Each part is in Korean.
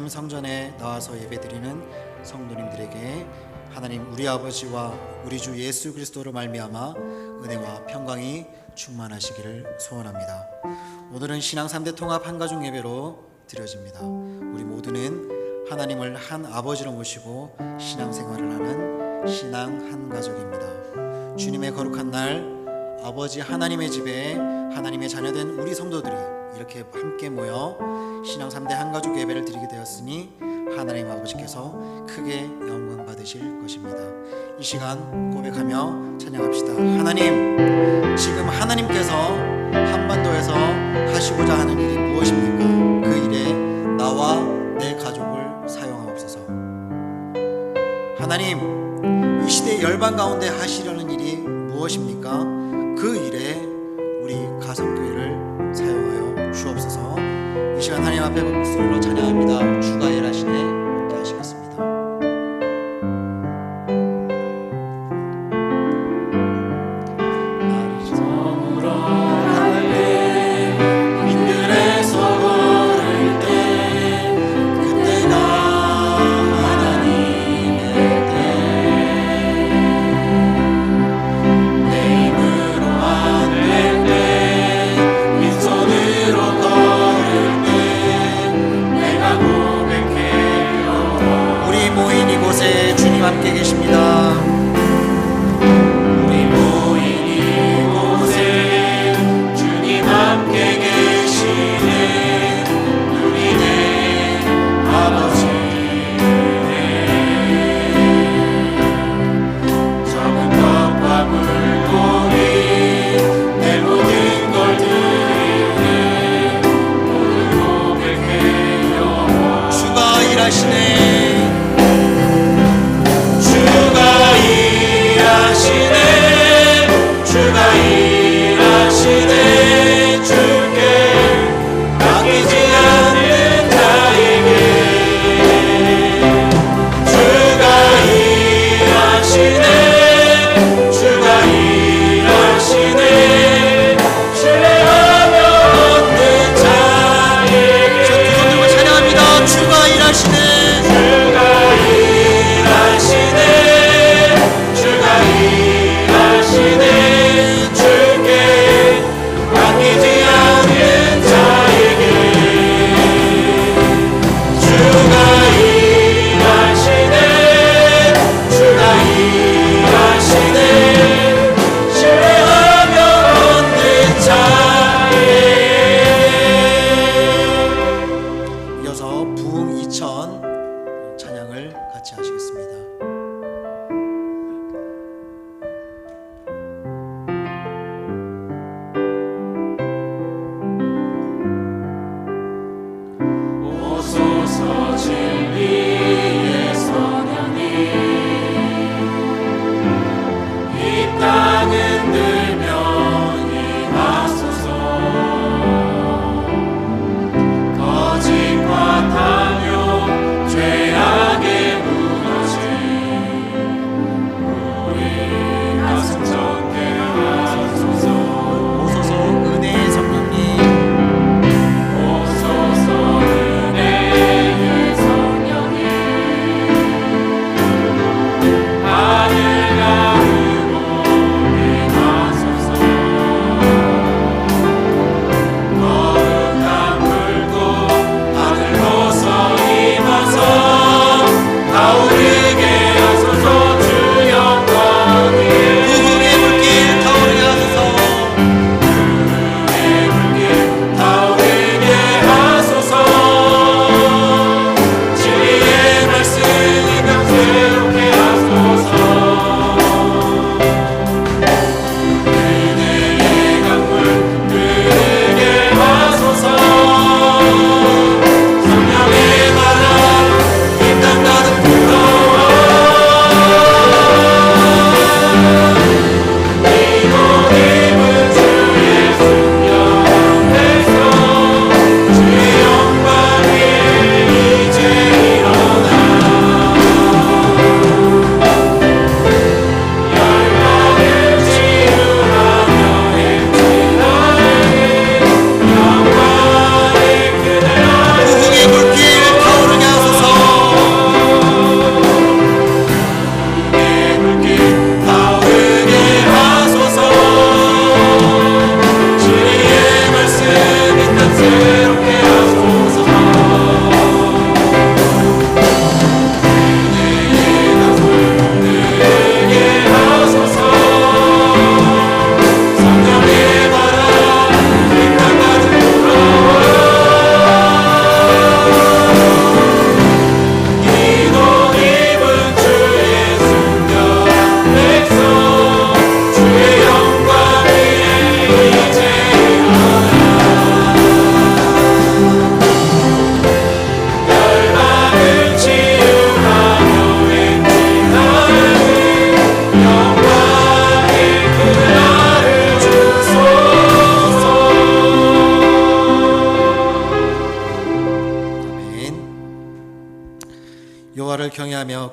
하나님 성전에 나와서 예배드리는 성도님들에게 하나님 우리 아버지와 우리 주 예수 그리스도로 말미암아 은혜와 평강이 충만하시기를 소원합니다. 오늘은 신앙 3대 통합 한가족 예배로 드려집니다. 우리 모두는 하나님을 한 아버지로 모시고 신앙생활을 하는 신앙 한가족입니다. 주님의 거룩한 날 아버지 하나님의 집에 하나님의 자녀된 우리 성도들이 이렇게 함께 모여 신앙 3대 한가족 예배를 드리게 되었으니 하나님 아버지께서 크게 영광 받으실 것입니다. 이 시간 고백하며 찬양합시다. 하나님, 지금 하나님께서 한반도에서 하시고자 하는 일이 무엇입니까? 그 일에 나와 내 가족을 사용하옵소서. 하나님, 이 시대의 열방 가운데 하시려는 일이 무엇입니까? 그 일에 우리 가성교회를 사용하여 주옵소서. 이 시간 하나님 앞에 목소리로 찬양합니다. 주가 일하시네 함께 하시겠습니다. 함께 계십니다. 우리 모인 이곳에 주님 함께 계시네. 우리네 아버지네. 적은 것과 물고기 내 모든 걸 드리네. 모두 고백해요. 주가 일하시네. 주가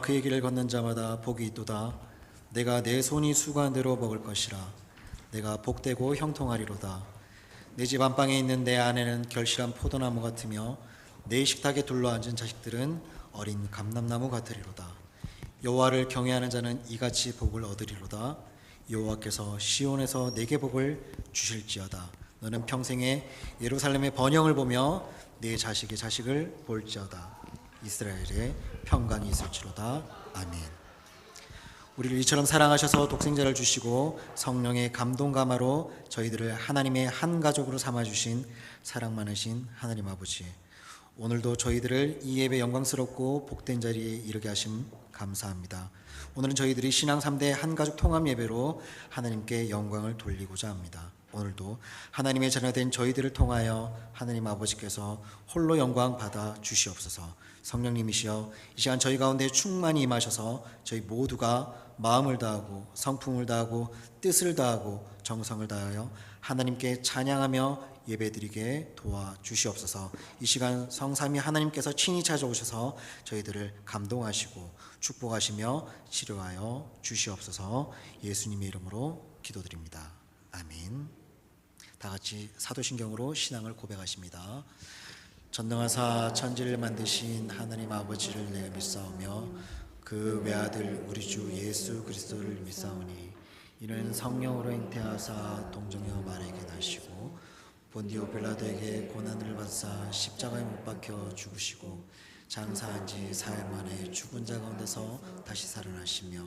그의 길을 걷는 자마다 복이 있도다. 내가 내 손이 수고한 대로 먹을 것이라. 내가 복되고 형통하리로다. 내 집 안방에 있는 내 아내는 결실한 포도나무 같으며 내 식탁에 둘러앉은 자식들은 어린 감람나무 같으리로다. 여호와를 경외하는 자는 이같이 복을 얻으리로다. 여호와께서 시온에서 내게 복을 주실지어다. 너는 평생에 예루살렘의 번영을 보며 내 자식의 자식을 볼지어다. 이스라엘에 평강이 있을지로다. 아멘. 우리를 이처럼 사랑하셔서 독생자를 주시고 성령의 감동감화로 저희들을 하나님의 한 가족으로 삼아주신 사랑 많으신 하나님 아버지, 오늘도 저희들을 이 예배 영광스럽고 복된 자리에 이르게 하심 감사합니다. 오늘은 저희들이 신앙 3대 한가족 통합 예배로 하나님께 영광을 돌리고자 합니다. 오늘도 하나님의 자녀된 저희들을 통하여 하나님 아버지께서 홀로 영광 받아 주시옵소서. 성령님이시여 이 시간 저희 가운데 충만히 임하셔서 저희 모두가 마음을 다하고 성품을 다하고 뜻을 다하고 정성을 다하여 하나님께 찬양하며 예배드리게 도와주시옵소서. 이 시간 성삼위 하나님께서 친히 찾아오셔서 저희들을 감동하시고 축복하시며 치료하여 주시옵소서. 예수님의 이름으로 기도드립니다. 아멘. 다 같이 사도신경으로 신앙을 고백하십니다. 전능하사 천지를 만드신 하나님 아버지를 내가 믿사오며 그 외아들 우리 주 예수 그리스도를 믿사오니 이는 성령으로 잉태하사 동정녀 마리아에게 나시고 본디오 빌라도에게 고난을 받사 십자가에 못 박혀 죽으시고 장사한 지 4일 만에 죽은 자 가운데서 다시 살아나시며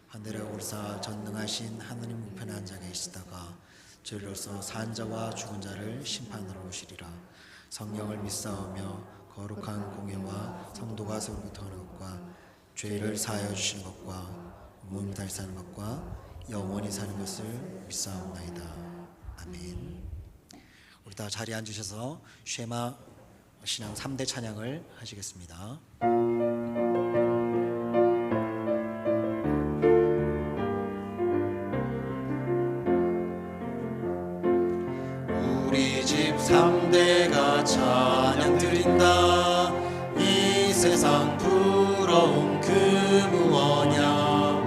하늘에 오르사 전능하신 하느님 우편에 앉아 계시다가 저희로서 산 자와 죽은 자를 심판하러 오시리라. 성령을 믿사오며 거룩한 공예와 성도가 세우부터 하는 것과 죄를 사하여 주시는 것과 몸이 다시 사는 것과 영원히 사는 것을 믿사옵나이다. 아멘. 우리 다 자리에 앉으셔서 쉐마 신앙 3대 찬양을 하시겠습니다. 우리 집 3대가 찬양 드린다. 이 세상 부러움 그 무엇냐.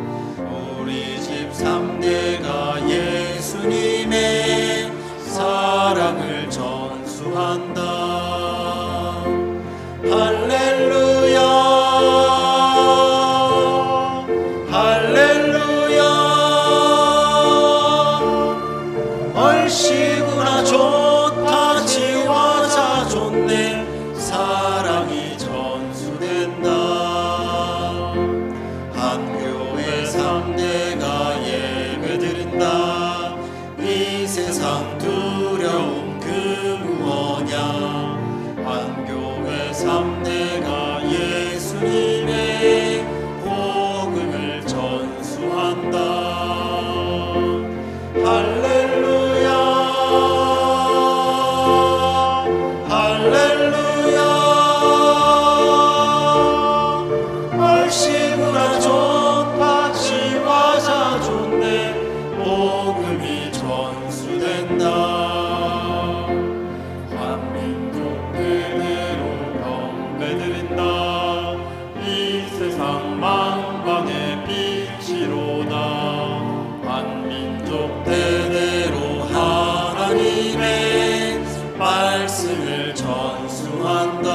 우리 집 3대가 예수님의 사랑을 전수한다. 할렐루야 할렐루야. 얼씨구나 좋다 지화자 좋네. 사랑이 전수된다. 한 교회 3대가 예배드린다. 이 세상 두려움 그 무엇냐. 한 교회 3대가 예수님의 복음을 전수한다. 할렐루야 할렐루야. 얼씨구나 좋다 지화자 좋네. 복음이 전수된다. 한민족 대대로 경배드린다. 이 세상 만방의 빛이로다. 한민족 대대로 하나님의 말씀을 전수한다.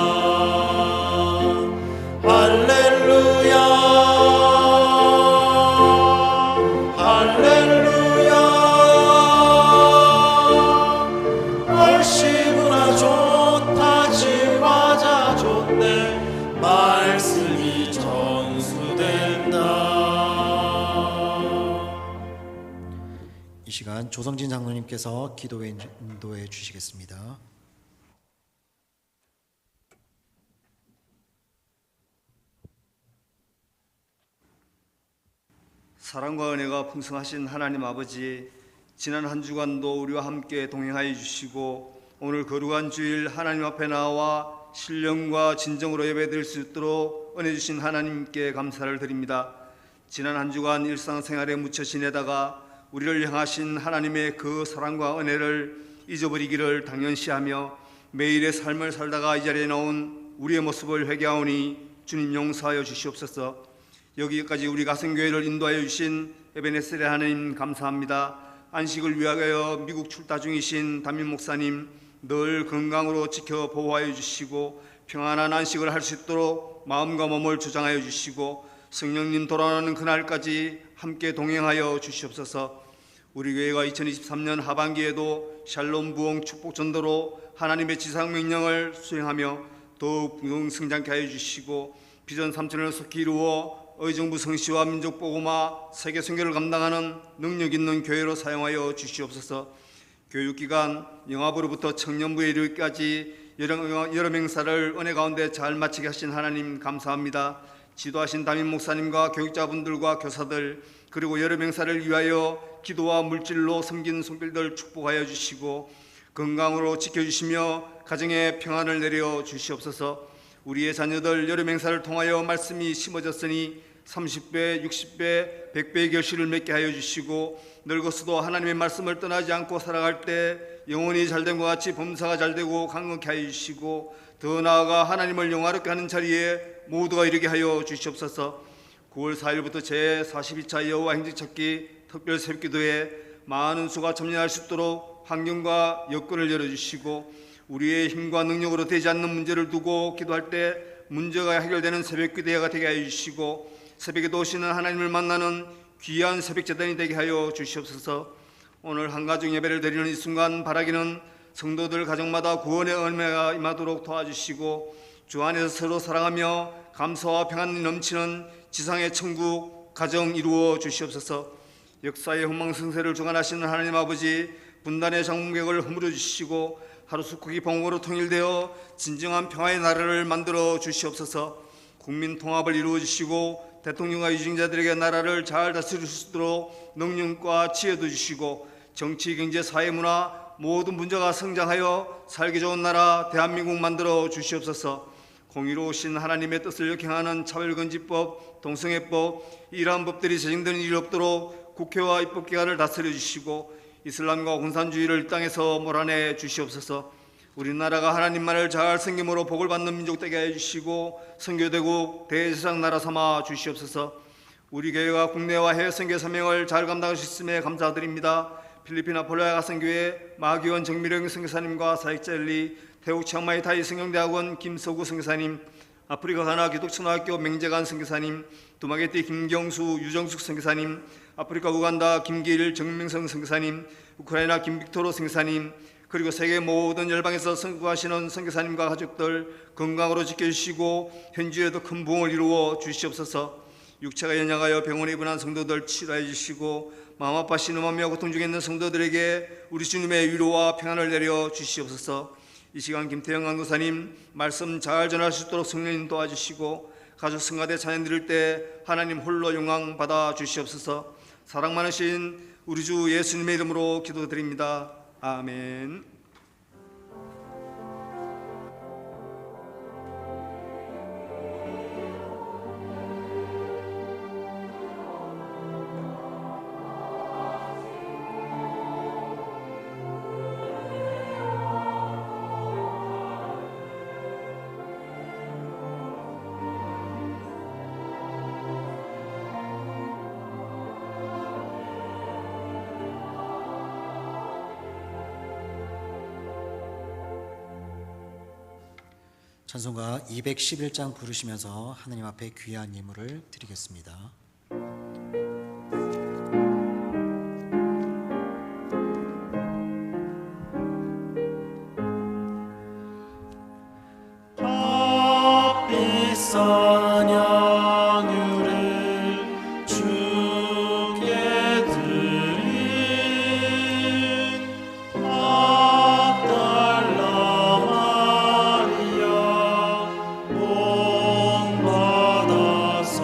할렐루야 할렐루야. 얼씨구나 좋다 지화자 좋네. 말씀이 전수된다. 이 시간 조성진 장로님께서 기도에 인도해 주시겠습니다. 사랑과 은혜가 풍성하신 하나님 아버지, 지난 한 주간도 우리와 함께 동행하여 주시고 오늘 거룩한 주일 하나님 앞에 나와 신령과 진정으로 예배드릴 수 있도록 은혜 주신 하나님께 감사를 드립니다. 지난 한 주간 일상생활에 묻혀 지내다가 우리를 향하신 하나님의 그 사랑과 은혜를 잊어버리기를 당연시하며 매일의 삶을 살다가 이 자리에 나온 우리의 모습을 회개하오니 주님 용서하여 주시옵소서. 여기까지 우리 가성교회를 인도하여 주신 에베네셀의 하나님 감사합니다. 안식을 위하여 미국 출타 중이신 담임 목사님 늘 건강으로 지켜 보호하여 주시고 평안한 안식을 할 수 있도록 마음과 몸을 주장하여 주시고 성령님 돌아오는 그날까지 함께 동행하여 주시옵소서. 우리 교회가 2023년 하반기에도 샬롬 부흥 축복 전도로 하나님의 지상 명령을 수행하며 더욱 성장케 하여 주시고 비전 3천을 속히 이루어 의정부 성시와 민족 보고마 세계 선교를 감당하는 능력 있는 교회로 사용하여 주시옵소서. 교육기간 영합으로부터 청년부에 이르기까지 여러 행사를 은혜 가운데 잘 마치게 하신 하나님 감사합니다. 지도하신 담임 목사님과 교육자분들과 교사들 그리고 여러 행사를 위하여 기도와 물질로 섬긴 손길들 축복하여 주시고 건강으로 지켜주시며 가정에 평안을 내려 주시옵소서. 우리의 자녀들 여름 행사를 통하여 말씀이 심어졌으니 30배, 60배, 100배의 결실을 맺게 하여 주시고 늙었어도 하나님의 말씀을 떠나지 않고 살아갈 때 영혼이 잘된 것 같이 범사가 잘되고 강건케 하여 주시고 더 나아가 하나님을 영화롭게 하는 자리에 모두가 이르게 하여 주시옵소서. 9월 4일부터 제42차 여호와 행진찾기 특별 새벽기도에 많은 수가 참여할 수 있도록 환경과 여건을 열어주시고 우리의 힘과 능력으로 되지 않는 문제를 두고 기도할 때 문제가 해결되는 새벽기도회가 되게 하여 주시고 새벽에도 오시는 하나님을 만나는 귀한 새벽재단이 되게 하여 주시옵소서. 오늘 한가정 예배를 드리는 이 순간 바라기는 성도들 가정마다 구원의 은혜가 임하도록 도와주시고 주 안에서 서로 사랑하며 감사와 평안이 넘치는 지상의 천국 가정 이루어 주시옵소서. 역사의 흥망성쇠를 주관하시는 하나님 아버지 분단의 장벽을 허물어 주시고 하루속히 봉으로 통일되어 진정한 평화의 나라를 만들어 주시옵소서. 국민 통합을 이루어 주시고 대통령과 유증자들에게 나라를 잘 다스릴 수 있도록 능력과 지혜도 주시고 정치, 경제, 사회, 문화 모든 문제가 성장하여 살기 좋은 나라 대한민국 만들어 주시옵소서. 공의로우신 하나님의 뜻을 역행하는 차별금지법, 동성애법 이러한 법들이 제정되는 일이 없도록 국회와 입법기관을 다스려 주시고 이슬람과 공산주의를 이 땅에서 몰아내 주시옵소서. 우리나라가 하나님만을 잘 섬김으로 복을 받는 민족 되게 해주시고 선교대국 대제사장 나라 삼아 주시옵소서. 우리 교회가 국내와 해외 선교 사명을 잘 감당할 수 있음에 감사드립니다. 필리핀 아폴로야 가선교회 마기원 정미령 선교사님과 사역자 엘리, 태국 치앙마이 타이 성경대학원 김서구 선교사님, 아프리카 가나 기독초등학교 맹재관 선교사님, 두마게티 김경수 유정숙 선교사님, 아프리카 우간다 김길 정명성 선교사님, 우크라이나 김빅토로 선교사님, 그리고 세계 모든 열방에서 선교하시는 선교사님과 가족들 건강으로 지켜주시고 현지에도 큰 부흥을 이루어 주시옵소서. 육체가 연약하여 병원에 입원한 성도들 치료해 주시고 마음 아파하시는 마음과 고통 중에 있는 성도들에게 우리 주님의 위로와 평안을 내려 주시옵소서. 이 시간 김태영 강도사님 말씀 잘 전할 수 있도록 성령님 도와주시고 가족 성가대 찬양 드릴 때 하나님 홀로 영광 받아 주시옵소서. 사랑 많으신 우리 주 예수님의 이름으로 기도드립니다. 아멘. 찬송가 211장 부르시면서 하나님 앞에 귀한 예물을 드리겠습니다. 비싼 양유를 주께 드린 막달라 마리아 복 받아서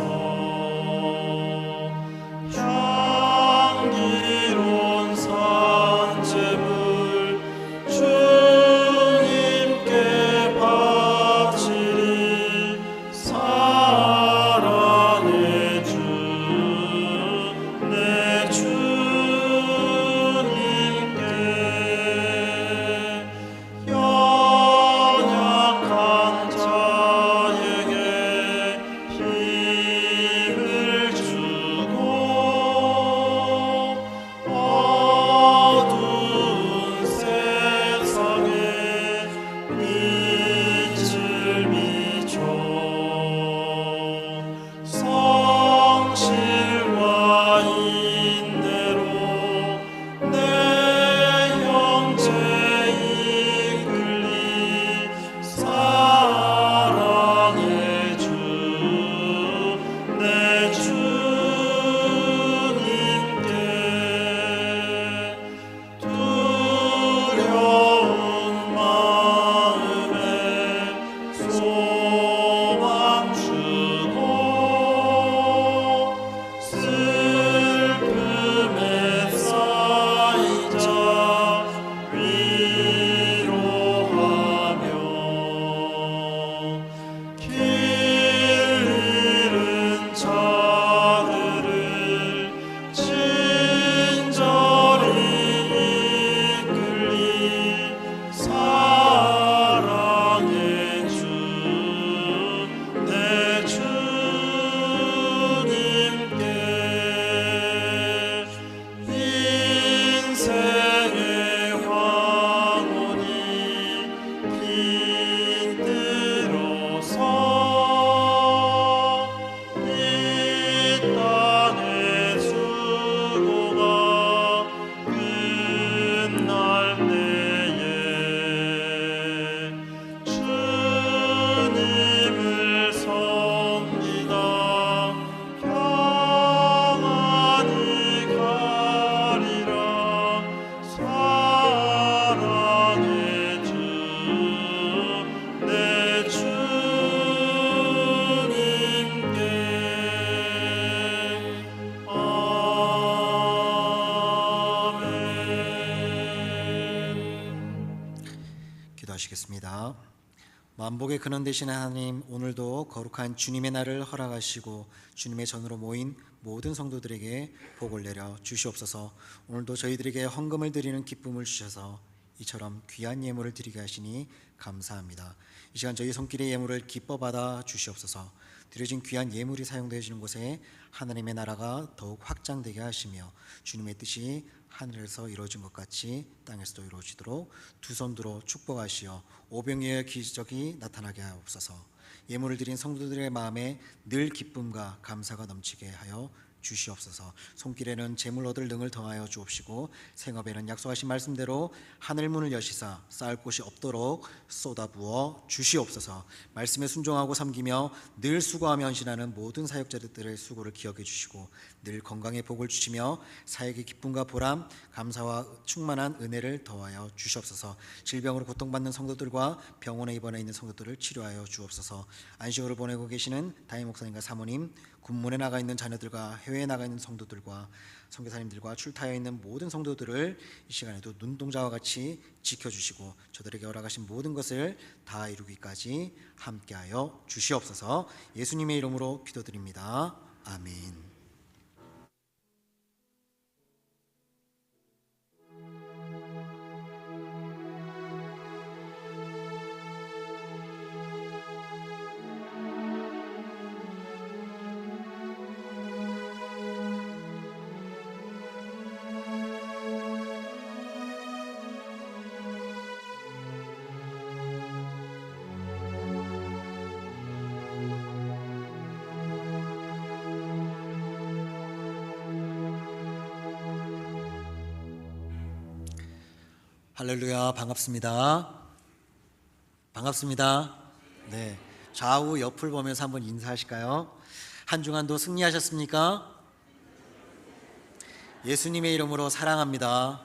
만복의 근원 되시는 하나님, 오늘도 거룩한 주님의 날을 허락하시고 주님의 전으로 모인 모든 성도들에게 복을 내려 주시옵소서. 오늘도 저희들에게 헌금을 드리는 기쁨을 주셔서 이처럼 귀한 예물을 드리게 하시니 감사합니다. 이 시간 저희 손길의 예물을 기뻐 받아 주시옵소서. 드려진 귀한 예물이 사용되어지는 곳에 하나님의 나라가 더욱 확장되게 하시며 주님의 뜻이 하늘에서 이루어진 것 같이 땅에서도 이루어지도록 두 손 들어 축복하시어 오병이어의 기적이 나타나게 하옵소서. 예물을 드린 성도들의 마음에 늘 기쁨과 감사가 넘치게 하여 주시옵소서. 손길에는 재물 얻을 능을 더하여 주옵시고 생업에는 약속하신 말씀대로 하늘 문을 여시사 쌓을 곳이 없도록 쏟아부어 주시옵소서. 말씀에 순종하고 섬기며 늘 수고하며 헌신하는 모든 사역자들의 수고를 기억해 주시고 늘 건강의 복을 주시며 사역의 기쁨과 보람, 감사와 충만한 은혜를 더하여 주시옵소서. 질병으로 고통받는 성도들과 병원에 입원해 있는 성도들을 치료하여 주옵소서. 안식으로 보내고 계시는 담임 목사님과 사모님, 군문에 나가 있는 자녀들과 해외에 나가 있는 성도들과 선교사님들과 출타해 있는 모든 성도들을 이 시간에도 눈동자와 같이 지켜주시고 저들에게 허락하신 모든 것을 다 이루기까지 함께하여 주시옵소서. 예수님의 이름으로 기도드립니다. 아멘. 할렐루야, 반갑습니다. 반갑습니다. 네, 좌우 옆을 보면서 한번 인사하실까요? 한 주간도 승리하셨습니까? 예수님의 이름으로 사랑합니다.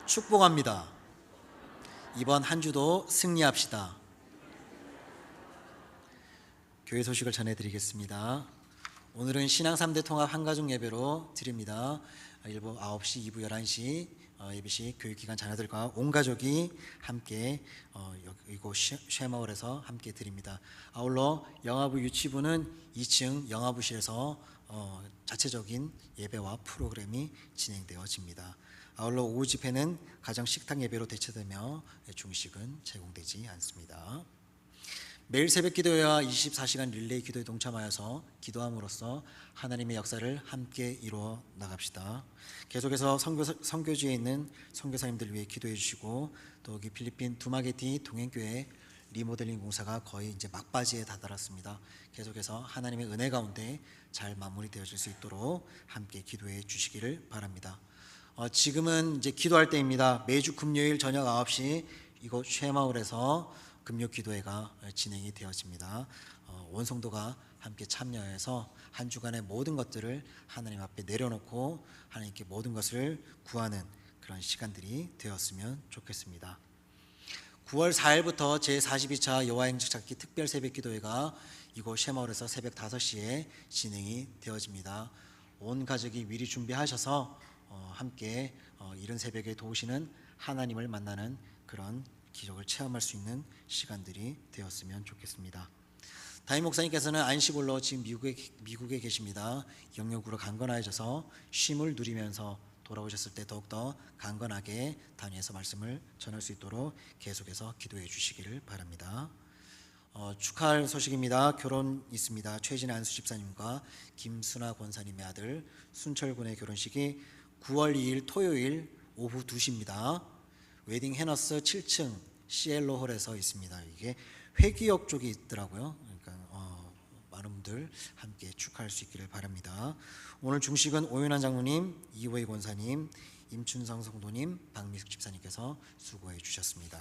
축복합니다. 이번 한 주도 승리합시다. 교회 소식을 전해드리겠습니다. 오늘은 신앙 3대 통합 한가족 예배로 드립니다. 1부 9시, 2부 11시 예배식 교육기관 자녀들과 온 가족이 함께 이곳 쉐마을에서 함께 드립니다. 아울러 영아부 유치부는 2층 영아부실에서 자체적인 예배와 프로그램이 진행되어집니다. 아울러 오후 집회는 가정 식탁 예배로 대체되며 중식은 제공되지 않습니다. 매일 새벽 기도회와 24시간 릴레이 기도에 동참하여서 기도함으로써 하나님의 역사를 함께 이루어 나갑시다. 계속해서 선교지에 있는 선교사님들을 위해 기도해 주시고 또 여기 필리핀 두마게티 동행교회 리모델링 공사가 거의 이제 막바지에 다다랐습니다. 계속해서 하나님의 은혜 가운데 잘 마무리되어질 수 있도록 함께 기도해 주시기를 바랍니다. 지금은 이제 기도할 때입니다. 매주 금요일 저녁 9시 이곳 쉐마을에서 금요 기도회가 진행이 되어집니다. 온 성도가 함께 참여해서 한 주간의 모든 것들을 하나님 앞에 내려놓고 하나님께 모든 것을 구하는 그런 시간들이 되었으면 좋겠습니다. 9월 4일부터 제42차 여호와의 행적 찾기 특별 새벽 기도회가 이곳 쉐마을에서 새벽 5시에 진행이 되어집니다. 온 가족이 미리 준비하셔서 함께 이른 새벽에 도우시는 하나님을 만나는 그런 기적을 체험할 수 있는 시간들이 되었으면 좋겠습니다. 담임 목사님께서는 안식일로 지금 미국에 계십니다. 영역으로 강건하셔서 쉼을 누리면서 돌아오셨을 때 더욱더 강건하게 단위에서 말씀을 전할 수 있도록 계속해서 기도해 주시기를 바랍니다. 축하할 소식입니다. 결혼 있습니다. 최진아 안수 집사님과 김순아 권사님의 아들 순철 군의 결혼식이 9월 2일 토요일 오후 2시입니다. 웨딩 해너스 7층 시엘로 홀에서 있습니다. 이게 회기역 쪽에 있더라고요. 그러니까 많은 분들 함께 축하할 수 있기를 바랍니다. 오늘 중식은 오윤환 장로님, 이호희 권사님, 임춘성 성도님, 박미숙 집사님께서 수고해 주셨습니다.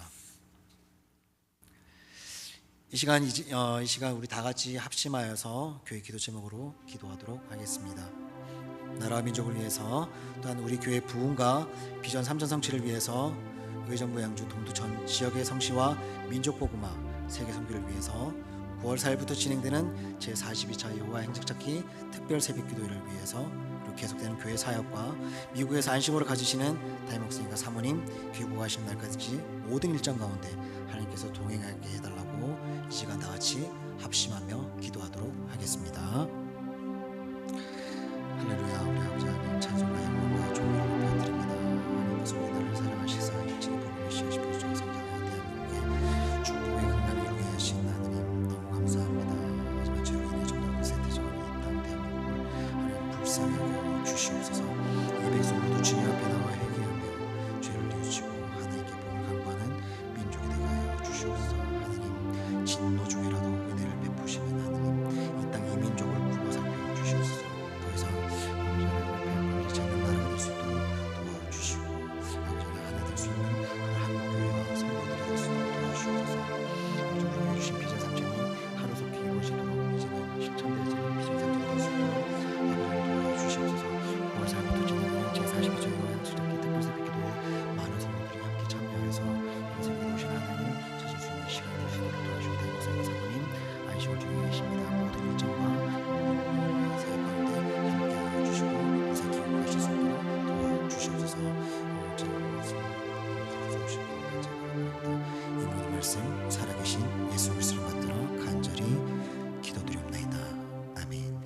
이 시간 우리 다 같이 합심하여서 교회 기도 제목으로 기도하도록 하겠습니다. 나라와 민족을 위해서 또한 우리 교회 부흥과 비전 3전 성취를 위해서 의정부 양주 동두 전 지역의 성시와 민족 복음화 세계 선교를 위해서 9월 4일부터 진행되는 제42차 여호와 행적찾기 특별 새벽기도회를 위해서 그리고 계속되는 교회 사역과 미국에서 안식으로 가지시는 담임 목사님과 사모님 귀국하시는 날까지 모든 일정 가운데 하나님께서 동행하게 해달라고 이 시간 다 같이 합심하며 기도하도록 하겠습니다. 할렐루야. 우리 아버지 하나님 찬송과 영광과 존귀를 높여드립니다. 하나님 소리 나를 사랑하시사 일찍이 복음을 시하시고 정성장하여 대한민국에 축복의 근간을 이루게 하신 하나님 너무 감사합니다. 하지만 죄로 인해 점점 세태적으로 이 땅 대한민국을 하나님 불쌍히 여겨 주시옵소서. 이 백성 모두 주님 앞에 나와 회개하며 죄를 뉘우치고 하나님께 복을 간구하는 민족이 되게 하여 주시옵소서. 하나님 진노 중에라도 은혜를 베푸시면 하나님 이 땅 이 민족을 굴러 살펴 주시옵소서. 더 이상 아버지 하나님 앞에 보이지 않는 나라가 될 수 있도록 도와주시고 아버지 하나님 하나 될 수 있는 그런 한국교회와 성도들이 될 수 있도록 도와주시옵소서. 아버지 우리에게 주신 비전삼천이 하루속히 이루어지도록 이제는 실천되어지는 비전삼천이 될 수 있도록 아버지 도와주시옵소서. 9월 4일부터 진행되는 제42조 여호와 행적찾기 특별 새벽기도에 많은 성도들이 함께 참여해서 이런 새벽에 오신 하나님 찾을 수 있는 시간이 될 수 있도록 도와주시고 담임 목사님 사모님 안식을 중에 계십니다. 모든 일정과 모든 사역 가운데 함께하여 주시고 무사히 귀국하실 수 있도록 도와주시옵소서. 이 모든 말씀 살아계신 예수 그리스도를 받들어 간절히 기도드리옵나이다. 아멘.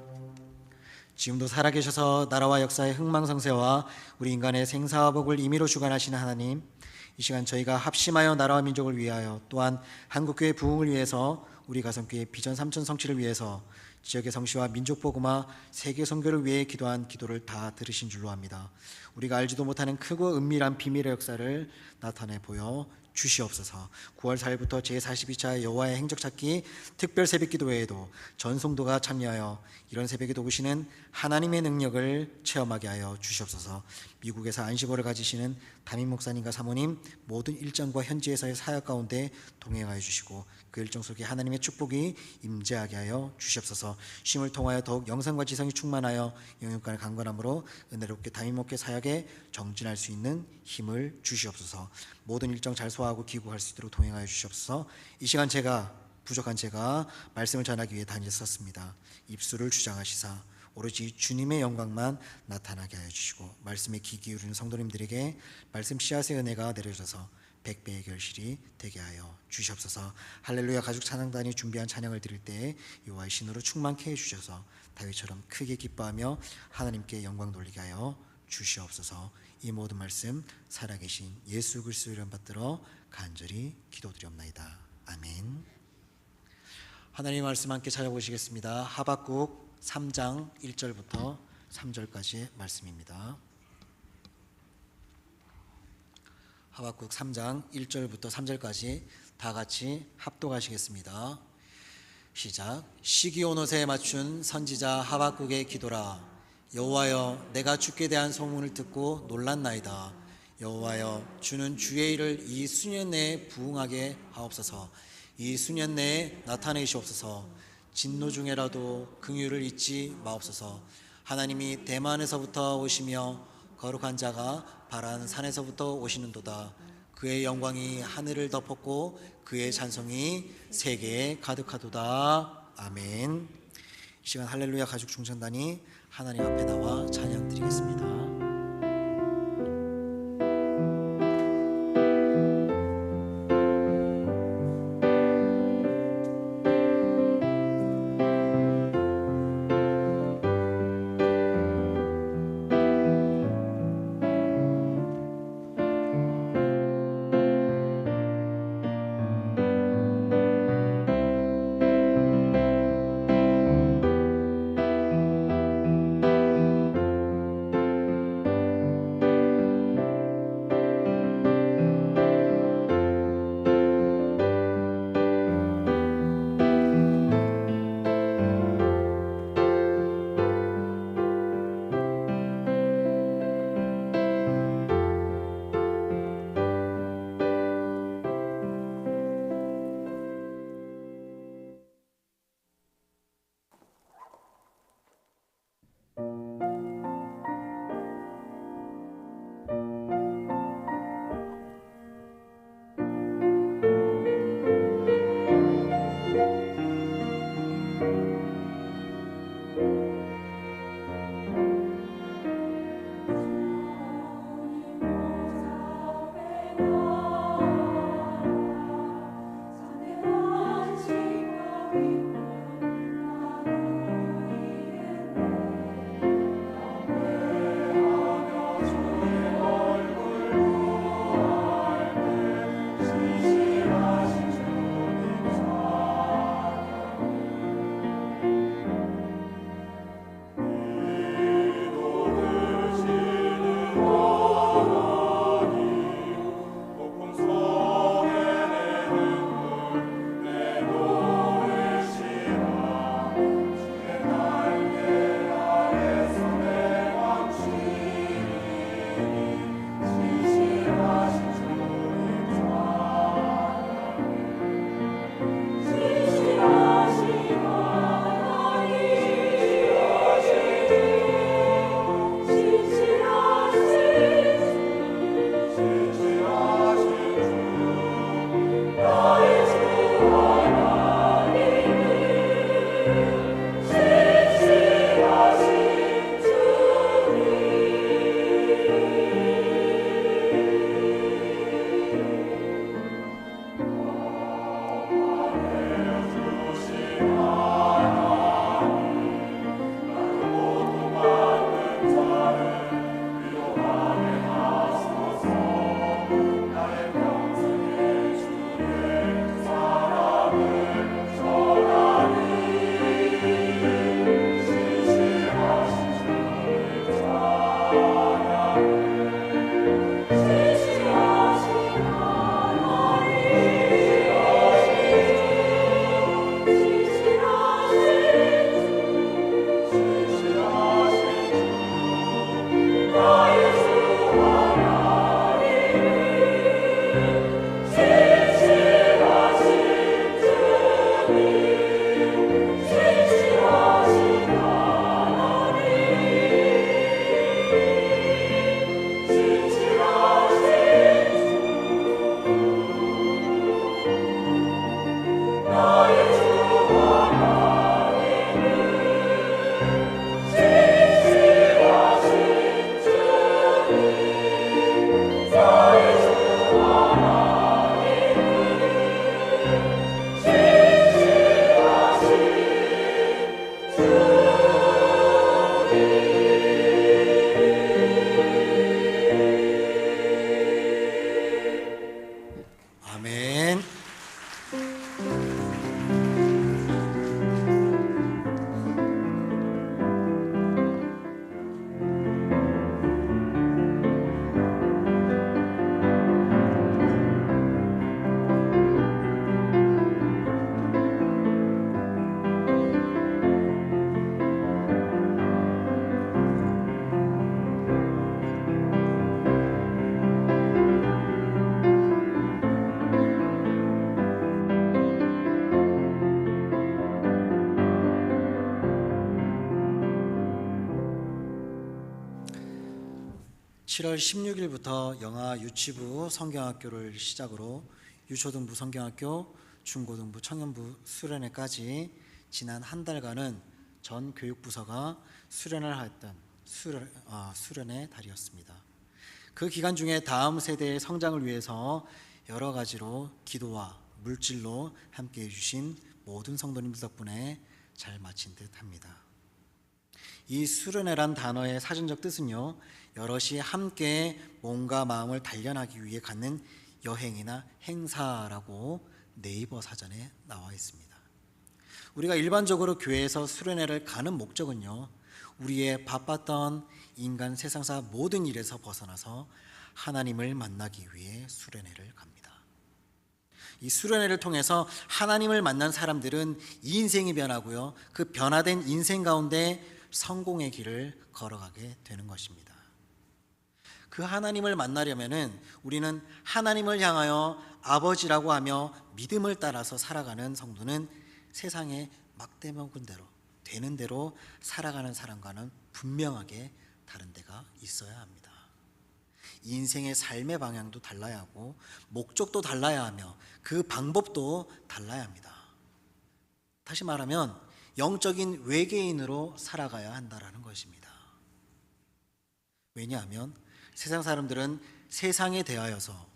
지금도 살아계셔서 나라와 역사의 흥망성쇠와 우리 인간의 생사와 복을 임의로 주관하시는 하나님, 이 시간 저희가 합심하여 나라와 민족을 위하여 또한 한국교회 부흥을 위해서 우리 가성교회 비전 3천 성취를 위해서 지역의 성시와 민족 복음화 세계 선교를 위해 기도한 기도를 다 들으신 줄로 압니다. 우리가 알지도 못하는 크고 은밀한 비밀의 역사를 나타내 보여 주시옵소서. 9월 4일부터 제42차 여호와의 행적찾기 특별 새벽기도회에도 전 성도가 참여하여 이런 새벽에 도우시는 하나님의 능력을 체험하게 하여 주시옵소서. 미국에서 안식월을 가지시는 담임 목사님과 사모님 모든 일정과 현지에서의 사역 가운데 동행하여 주시고 그 일정 속에 하나님의 축복이 임재하게 하여 주시옵소서. 쉼을 통하여 더욱 영성과 지성이 충만하여 영육간의 강건함으로 은혜롭게 담임 목회 사역에 정진할 수 있는 힘을 주시옵소서. 모든 일정 잘 소화하고 귀국할 수 있도록 동행하여 주시옵소서. 이 시간 부족한 제가 말씀을 전하기 위해 단일섰습니다. 입술을 주장하시사 오로지 주님의 영광만 나타나게 하여 주시고 말씀에 귀 기울이는 성도님들에게 말씀 씨앗의 은혜가 내려져서 100배의 결실이 되게 하여 주시옵소서. 할렐루야. 가족 찬양단이 준비한 찬양을 드릴 때 여호와의 신으로 충만케 해주셔서 다윗처럼 크게 기뻐하며 하나님께 영광 돌리게 하여 주시옵소서. 이 모든 말씀 살아계신 예수 그리스도의 이름 받들어 간절히 기도드리옵나이다. 아멘. 하나님의 말씀 함께 찾아보시겠습니다. 하박국 3장 1절부터 3절까지의 말씀입니다. 하박국 3장 1절부터 3절까지 다 같이 합독하시겠습니다. 시작. 시기온옷에 맞춘 선지자 하박국의 기도라. 여호와여, 내가 주께 대한 소문을 듣고 놀랐나이다. 여호와여, 주는 주의 일을 이 수년 내에 부응하게 하옵소서. 이 수년 내에 나타내시옵소서. 진노 중에라도 긍휼을 잊지 마옵소서. 하나님이 대만에서부터 오시며 거룩한 자가 바란 산에서부터 오시는도다. 그의 영광이 하늘을 덮었고 그의 찬송이 세계에 가득하도다. 아멘. 이 시간 할렐루야 가족 중창단이 하나님 앞에 나와 찬양 드리겠습니다. 7월 16일부터 영아 유치부 성경학교를 시작으로 유초등부 성경학교, 중고등부 청년부 수련회까지 지난 한 달간은 전 교육부서가 수련을 했던 수련의 달이었습니다. 그 기간 중에 다음 세대의 성장을 위해서 여러 가지로 기도와 물질로 함께해 주신 모든 성도님들 덕분에 잘 마친 듯합니다. 이 수련회란 단어의 사전적 뜻은요, 여럿이 함께 몸과 마음을 단련하기 위해 갖는 여행이나 행사라고 네이버 사전에 나와 있습니다. 우리가 일반적으로 교회에서 수련회를 가는 목적은요, 우리의 바빴던 인간 세상사 모든 일에서 벗어나서 하나님을 만나기 위해 수련회를 갑니다. 이 수련회를 통해서 하나님을 만난 사람들은 인생이 변하고요, 그 변화된 인생 가운데 성공의 길을 걸어가게 되는 것입니다. 그 하나님을 만나려면은 우리는 하나님을 향하여 아버지라고 하며 믿음을 따라서 살아가는 성도는 세상에 막대먹은 대로 되는 대로 살아가는 사람과는 분명하게 다른 데가 있어야 합니다. 인생의 삶의 방향도 달라야 하고 목적도 달라야 하며 그 방법도 달라야 합니다. 다시 말하면 영적인 외계인으로 살아가야 한다라는 것입니다. 왜냐하면 세상 사람들은 세상에 대하여서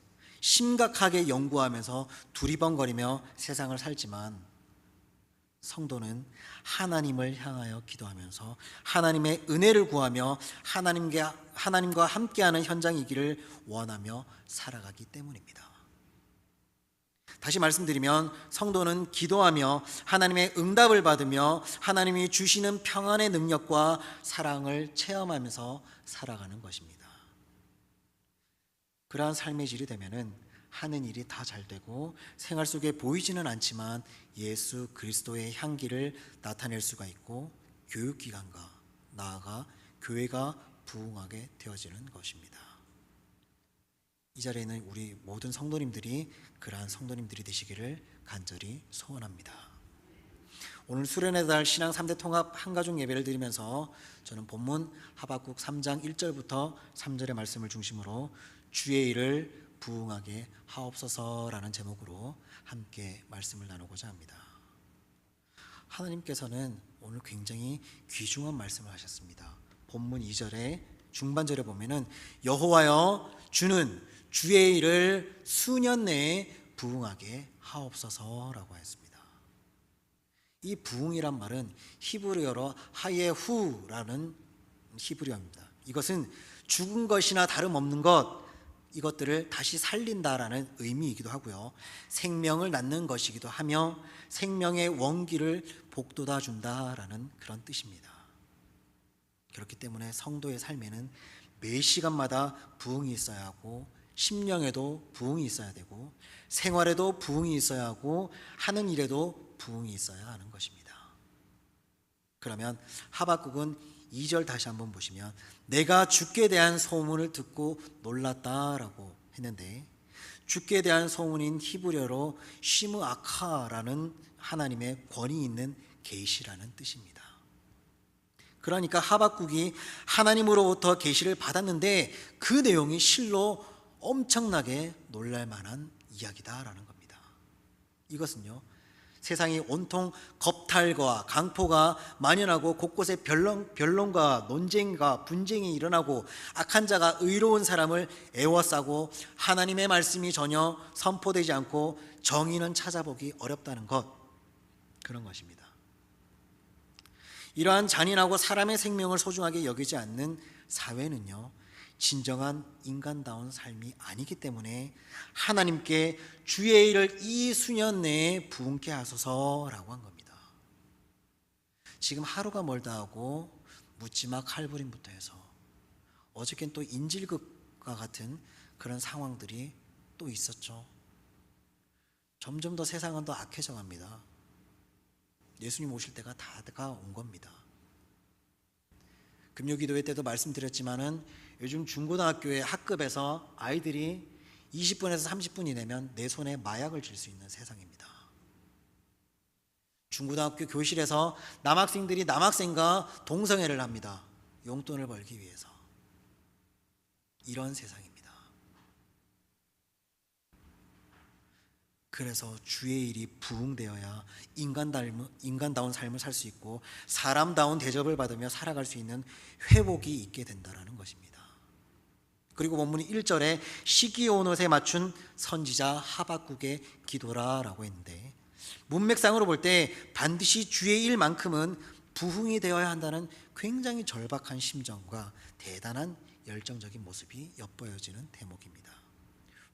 심각하게 연구하면서 두리번거리며 세상을 살지만 성도는 하나님을 향하여 기도하면서 하나님의 은혜를 구하며 하나님과 함께하는 현장이기를 원하며 살아가기 때문입니다. 다시 말씀드리면 성도는 기도하며 하나님의 응답을 받으며 하나님이 주시는 평안의 능력과 사랑을 체험하면서 살아가는 것입니다. 그러한 삶의 질이 되면은 하는 일이 다 잘 되고 생활 속에 보이지는 않지만 예수 그리스도의 향기를 나타낼 수가 있고 교육기관과 나아가 교회가 부흥하게 되어지는 것입니다. 이 자리에 있는 우리 모든 성도님들이 그러한 성도님들이 되시기를 간절히 소원합니다. 오늘 수련의 달 신앙 3대 통합 한가족 예배를 드리면서 저는 본문 하박국 3장 1절부터 3절의 말씀을 중심으로 주의 일을 부흥하게 하옵소서라는 제목으로 함께 말씀을 나누고자 합니다. 하나님께서는 오늘 굉장히 귀중한 말씀을 하셨습니다. 본문 2절에 중반절에 보면은 여호와여 주는 주의 일을 수년 내에 부흥하게 하옵소서라고 했습니다. 이 부흥이란 말은 히브리어로 하예후라는 히브리어입니다. 이것은 죽은 것이나 다름없는 것, 이것들을 다시 살린다라는 의미이기도 하고요, 생명을 낳는 것이기도 하며 생명의 원기를 복돋아 준다라는 그런 뜻입니다. 그렇기 때문에 성도의 삶에는 매 시간마다 부흥이 있어야 하고 심령에도 부흥이 있어야 되고 생활에도 부흥이 있어야 하고 하는 일에도 부흥이 있어야 하는 것입니다. 그러면 하박국은 2절 다시 한번 보시면 내가 주께 대한 소문을 듣고 놀랐다라고 했는데, 주께 대한 소문인 히브리어로 시므아카라는 하나님의 권위 있는 계시라는 뜻입니다. 그러니까 하박국이 하나님으로부터 계시를 받았는데 그 내용이 실로 엄청나게 놀랄 만한 이야기다라는 겁니다. 이것은요, 세상이 온통 겁탈과 강포가 만연하고 곳곳에 변론과 논쟁과 분쟁이 일어나고 악한 자가 의로운 사람을 애워싸고 하나님의 말씀이 전혀 선포되지 않고 정의는 찾아보기 어렵다는 것, 그런 것입니다. 이러한 잔인하고 사람의 생명을 소중하게 여기지 않는 사회는요, 진정한 인간다운 삶이 아니기 때문에 하나님께 주의 일을 이 수년 내에 부흥케 하소서라고 한 겁니다. 지금 하루가 멀다 하고 묻지마 칼부림부터 해서 어저께는 또 인질극과 같은 그런 상황들이 또 있었죠. 점점 더 세상은 더 악해져 갑니다. 예수님 오실 때가 다 온 겁니다. 금요기도회 때도 말씀드렸지만은 요즘 중고등학교의 학급에서 아이들이 20분에서 30분 이내면 내 손에 마약을 쥘 수 있는 세상입니다. 중고등학교 교실에서 남학생들이 남학생과 동성애를 합니다. 용돈을 벌기 위해서. 이런 세상입니다. 그래서 주의 일이 부흥되어야 인간다운 삶을 살 수 있고 사람다운 대접을 받으며 살아갈 수 있는 회복이 있게 된다는 것입니다. 그리고 본문 1절에 시기온옷에 맞춘 선지자 하박국의 기도라라고 했는데, 문맥상으로 볼 때 반드시 주의 일만큼은 부흥이 되어야 한다는 굉장히 절박한 심정과 대단한 열정적인 모습이 엿보여지는 대목입니다.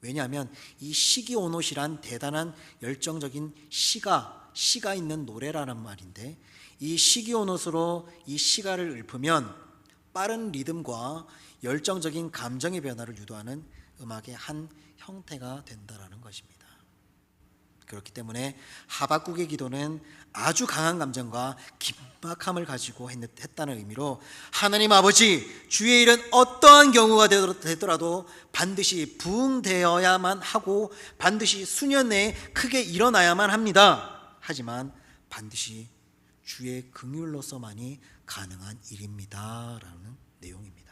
왜냐하면 이 시기온옷이란 대단한 열정적인 시가 있는 노래라는 말인데, 이 시기온옷으로 이 시가를 읊으면 빠른 리듬과 열정적인 감정의 변화를 유도하는 음악의 한 형태가 된다라는 것입니다. 그렇기 때문에 하박국의 기도는 아주 강한 감정과 긴박함을 가지고 했다는 의미로, 하나님 아버지, 주의 일은 어떠한 경우가 되더라도 반드시 부흥되어야만 하고 반드시 수년 내에 크게 일어나야만 합니다. 하지만 반드시 주의 긍휼로서만이 가능한 일입니다 라는 내용입니다.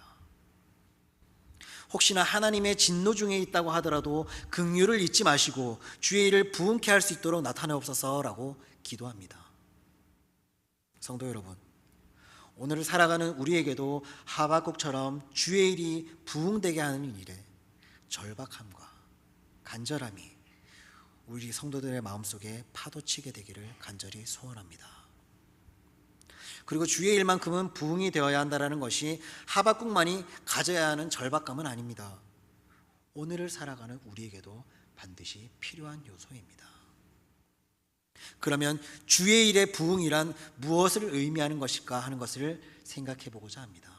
혹시나 하나님의 진노 중에 있다고 하더라도 긍휼을 잊지 마시고 주의 일을 부흥케 할 수 있도록 나타내옵소서라고 기도합니다. 성도 여러분, 오늘을 살아가는 우리에게도 하박국처럼 주의 일이 부흥되게 하는 일에 절박함과 간절함이 우리 성도들의 마음속에 파도치게 되기를 간절히 소원합니다. 그리고 주의 일만큼은 부흥이 되어야 한다는 것이 하박국만이 가져야 하는 절박감은 아닙니다. 오늘을 살아가는 우리에게도 반드시 필요한 요소입니다. 그러면 주의 일의 부흥이란 무엇을 의미하는 것일까 하는 것을 생각해 보고자 합니다.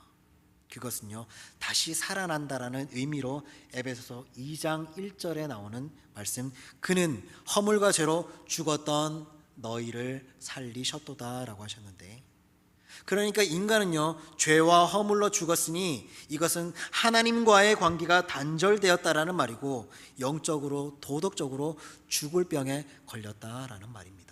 그것은요, 다시 살아난다라는 의미로 에베소서 2장 1절에 나오는 말씀, 그는 허물과 죄로 죽었던 너희를 살리셨도다 라고 하셨는데, 그러니까 인간은요, 죄와 허물로 죽었으니 이것은 하나님과의 관계가 단절되었다라는 말이고, 영적으로 도덕적으로 죽을 병에 걸렸다라는 말입니다.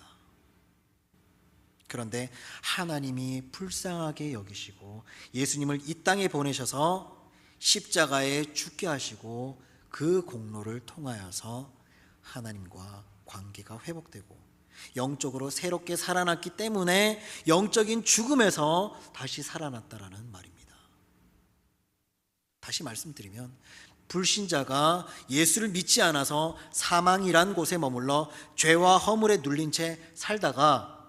그런데 하나님이 불쌍하게 여기시고 예수님을 이 땅에 보내셔서 십자가에 죽게 하시고 그 공로를 통하여서 하나님과 관계가 회복되고 영적으로 새롭게 살아났기 때문에 영적인 죽음에서 다시 살아났다라는 말입니다. 다시 말씀드리면, 불신자가 예수를 믿지 않아서 사망이란 곳에 머물러 죄와 허물에 눌린 채 살다가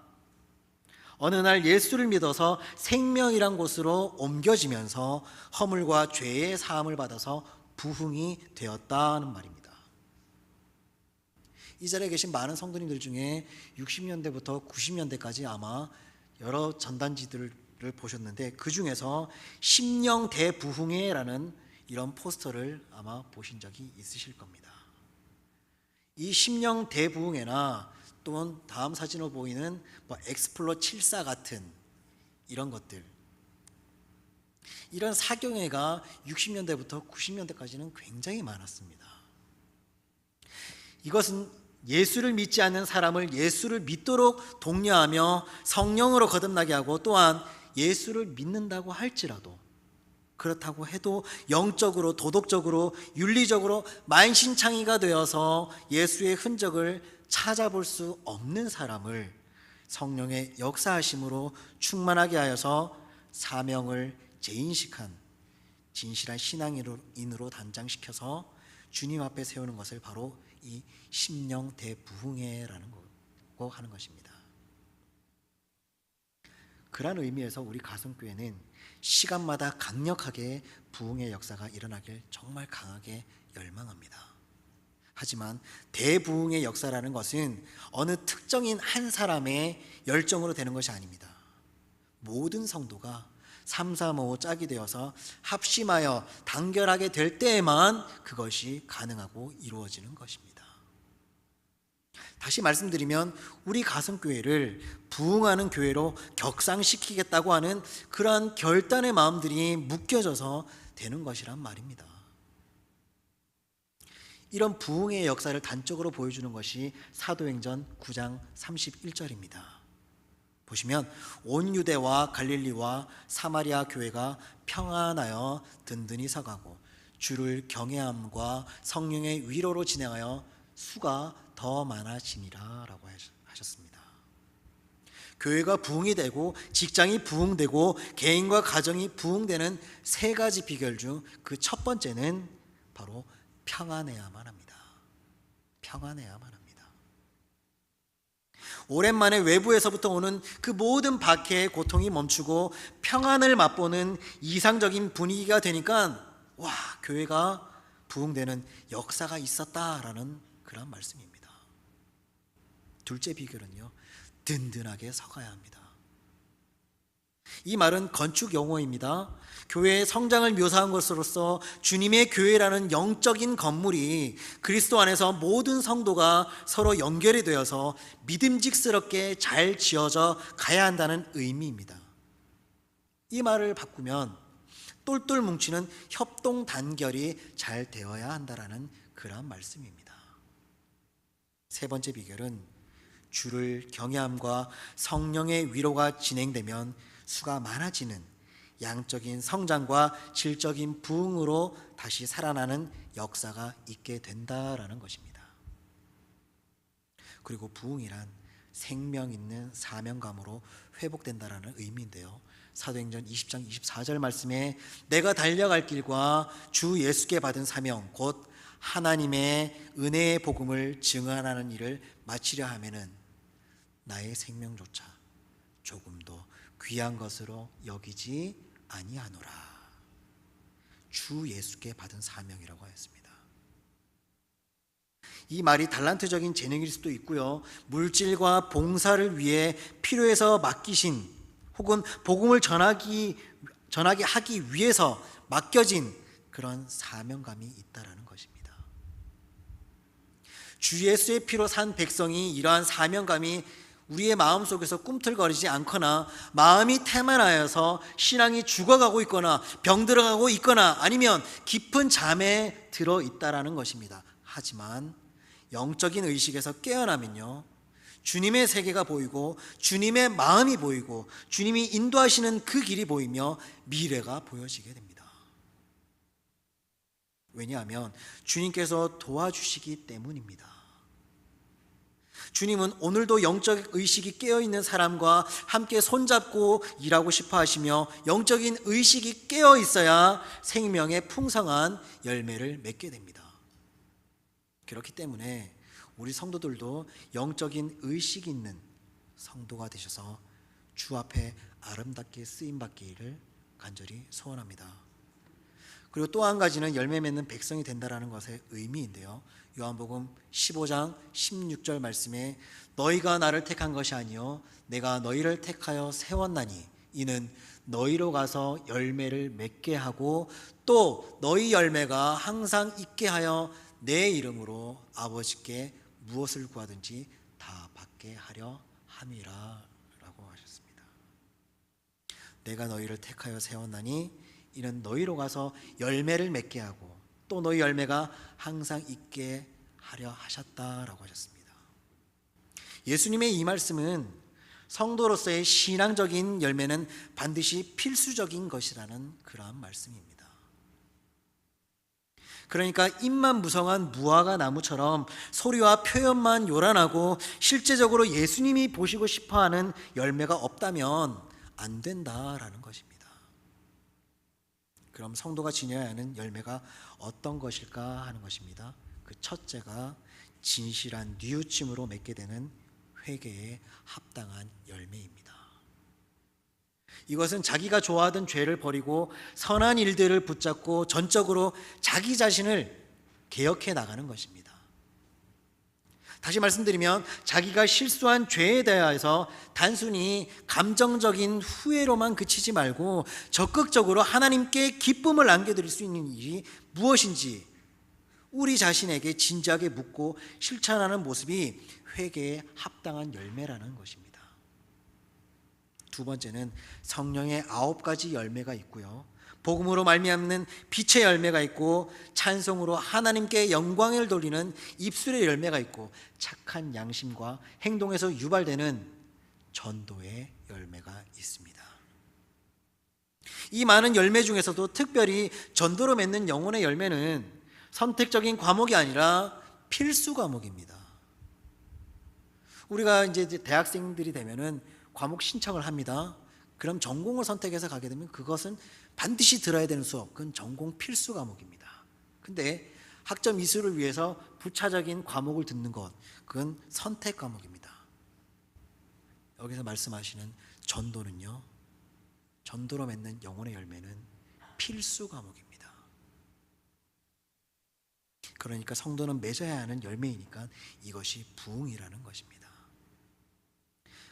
어느 날 예수를 믿어서 생명이란 곳으로 옮겨지면서 허물과 죄의 사함을 받아서 부흥이 되었다는 말입니다. 이 자리에 계신 많은 성도님들 중에 60년대부터 90년대까지 아마 여러 전단지들을 보셨는데, 그 중에서 심령 대부흥회라는 이런 포스터를 아마 보신 적이 있으실 겁니다. 이 심령 대부흥회나 또는 다음 사진으로 보이는 엑스플로 74 같은 이런 것들, 이런 사경회가 60년대부터 90년대까지는 굉장히 많았습니다. 이것은 예수를 믿지 않는 사람을 예수를 믿도록 독려하며 성령으로 거듭나게 하고, 또한 예수를 믿는다고 할지라도, 그렇다고 해도 영적으로 도덕적으로 윤리적으로 만신창이가 되어서 예수의 흔적을 찾아볼 수 없는 사람을 성령의 역사하심으로 충만하게 하여서 사명을 재인식한 진실한 신앙인으로 단장시켜서 주님 앞에 세우는 것을 바로 이 심령 대부흥회라는 거 하는 것입니다. 그러한 의미에서 우리 가성교회는 시간마다 강력하게 부흥의 역사가 일어나길 정말 강하게 열망합니다. 하지만 대부흥의 역사라는 것은 어느 특정인 한 사람의 열정으로 되는 것이 아닙니다. 모든 성도가 335 짝이 되어서 합심하여 단결하게 될 때에만 그것이 가능하고 이루어지는 것입니다. 다시 말씀드리면, 우리 가성교회를 부흥하는 교회로 격상시키겠다고 하는 그러한 결단의 마음들이 묶여져서 되는 것이란 말입니다. 이런 부흥의 역사를 단적으로 보여주는 것이 사도행전 9장 31절입니다. 보시면, 온 유대와 갈릴리와 사마리아 교회가 평안하여 든든히 서가고 주를 경외함과 성령의 위로로 진행하여 수가 더 많아지니라 라고 하셨습니다. 교회가 부흥이 되고 직장이 부흥되고 개인과 가정이 부흥되는 세 가지 비결 중 그 첫 번째는 바로 평안해야만 합니다. 평안해야만 합니다. 오랜만에 외부에서부터 오는 그 모든 박해의 고통이 멈추고 평안을 맛보는 이상적인 분위기가 되니까 와, 교회가 부흥되는 역사가 있었다라는 그런 말씀입니다. 둘째 비결은요, 든든하게 서가야 합니다. 이 말은 건축 용어입니다. 교회의 성장을 묘사한 것으로서 주님의 교회라는 영적인 건물이 그리스도 안에서 모든 성도가 서로 연결이 되어서 믿음직스럽게 잘 지어져 가야 한다는 의미입니다. 이 말을 바꾸면 똘똘 뭉치는 협동 단결이 잘 되어야 한다라는 그런 말씀입니다. 세 번째 비결은 주를 경외함과 성령의 위로가 진행되면 수가 많아지는 양적인 성장과 질적인 부흥으로 다시 살아나는 역사가 있게 된다라는 것입니다. 그리고 부흥이란 생명 있는 사명감으로 회복된다라는 의미인데요. 사도행전 20장 24절 말씀에 내가 달려갈 길과 주 예수께 받은 사명 곧 하나님의 은혜의 복음을 증언하는 일을 마치려 하면은 나의 생명조차 조금도 귀한 것으로 여기지 아니하노라. 주 예수께 받은 사명이라고 하였습니다. 이 말이 달란트적인 재능일 수도 있고요, 물질과 봉사를 위해 필요해서 맡기신 혹은 복음을 전하게 하기 위해서 맡겨진 그런 사명감이 있다라는 것입니다. 주 예수의 피로 산 백성이 이러한 사명감이 우리의 마음속에서 꿈틀거리지 않거나 마음이 태만하여서 신앙이 죽어가고 있거나 병들어가고 있거나 아니면 깊은 잠에 들어 있다라는 것입니다. 하지만 영적인 의식에서 깨어나면요, 주님의 세계가 보이고 주님의 마음이 보이고 주님이 인도하시는 그 길이 보이며 미래가 보여지게 됩니다. 왜냐하면 주님께서 도와주시기 때문입니다. 주님은 오늘도 영적 의식이 깨어있는 사람과 함께 손잡고 일하고 싶어 하시며 영적인 의식이 깨어 있어야 생명의 풍성한 열매를 맺게 됩니다. 그렇기 때문에 우리 성도들도 영적인 의식이 있는 성도가 되셔서 주 앞에 아름답게 쓰임받기를 간절히 소원합니다. 그리고 또 한 가지는 열매 맺는 백성이 된다라는 것의 의미인데요, 요한복음 15장 16절 말씀에 너희가 나를 택한 것이 아니요 내가 너희를 택하여 세웠나니 이는 너희로 가서 열매를 맺게 하고 또 너희 열매가 항상 있게 하여 내 이름으로 아버지께 무엇을 구하든지 다 받게 하려 함이라 라고 하셨습니다. 내가 너희를 택하여 세웠나니 이는 너희로 가서 열매를 맺게 하고 또 너희 열매가 항상 있게 하려 하셨다라고 하셨습니다. 예수님의 이 말씀은 성도로서의 신앙적인 열매는 반드시 필수적인 것이라는 그러한 말씀입니다. 그러니까 잎만 무성한 무화과 나무처럼 소리와 표현만 요란하고 실제적으로 예수님이 보시고 싶어하는 열매가 없다면 안 된다라는 것입니다. 그럼 성도가 지녀야 하는 열매가 어떤 것일까 하는 것입니다. 그 첫째가 진실한 뉘우침으로 맺게 되는 회개에 합당한 열매입니다. 이것은 자기가 좋아하던 죄를 버리고 선한 일들을 붙잡고 전적으로 자기 자신을 개혁해 나가는 것입니다. 다시 말씀드리면 자기가 실수한 죄에 대해서 단순히 감정적인 후회로만 그치지 말고 적극적으로 하나님께 기쁨을 안겨드릴 수 있는 일이 무엇인지 우리 자신에게 진지하게 묻고 실천하는 모습이 회개에 합당한 열매라는 것입니다. 두 번째는 성령의 9가지 열매가 있고요, 복음으로 말미암는 빛의 열매가 있고 찬송으로 하나님께 영광을 돌리는 입술의 열매가 있고 착한 양심과 행동에서 유발되는 전도의 열매가 있습니다. 이 많은 열매 중에서도 특별히 전도로 맺는 영혼의 열매는 선택적인 과목이 아니라 필수 과목입니다. 우리가 이제 대학생들이 되면은 과목 신청을 합니다. 그럼 전공을 선택해서 가게 되면 그것은 반드시 들어야 되는 수업, 그건 전공 필수 과목입니다. 근데 학점 이수를 위해서 부차적인 과목을 듣는 것, 그건 선택 과목입니다. 여기서 말씀하시는 전도는요, 전도로 맺는 영혼의 열매는 필수 과목입니다. 그러니까 성도는 맺어야 하는 열매이니까 이것이 부흥이라는 것입니다.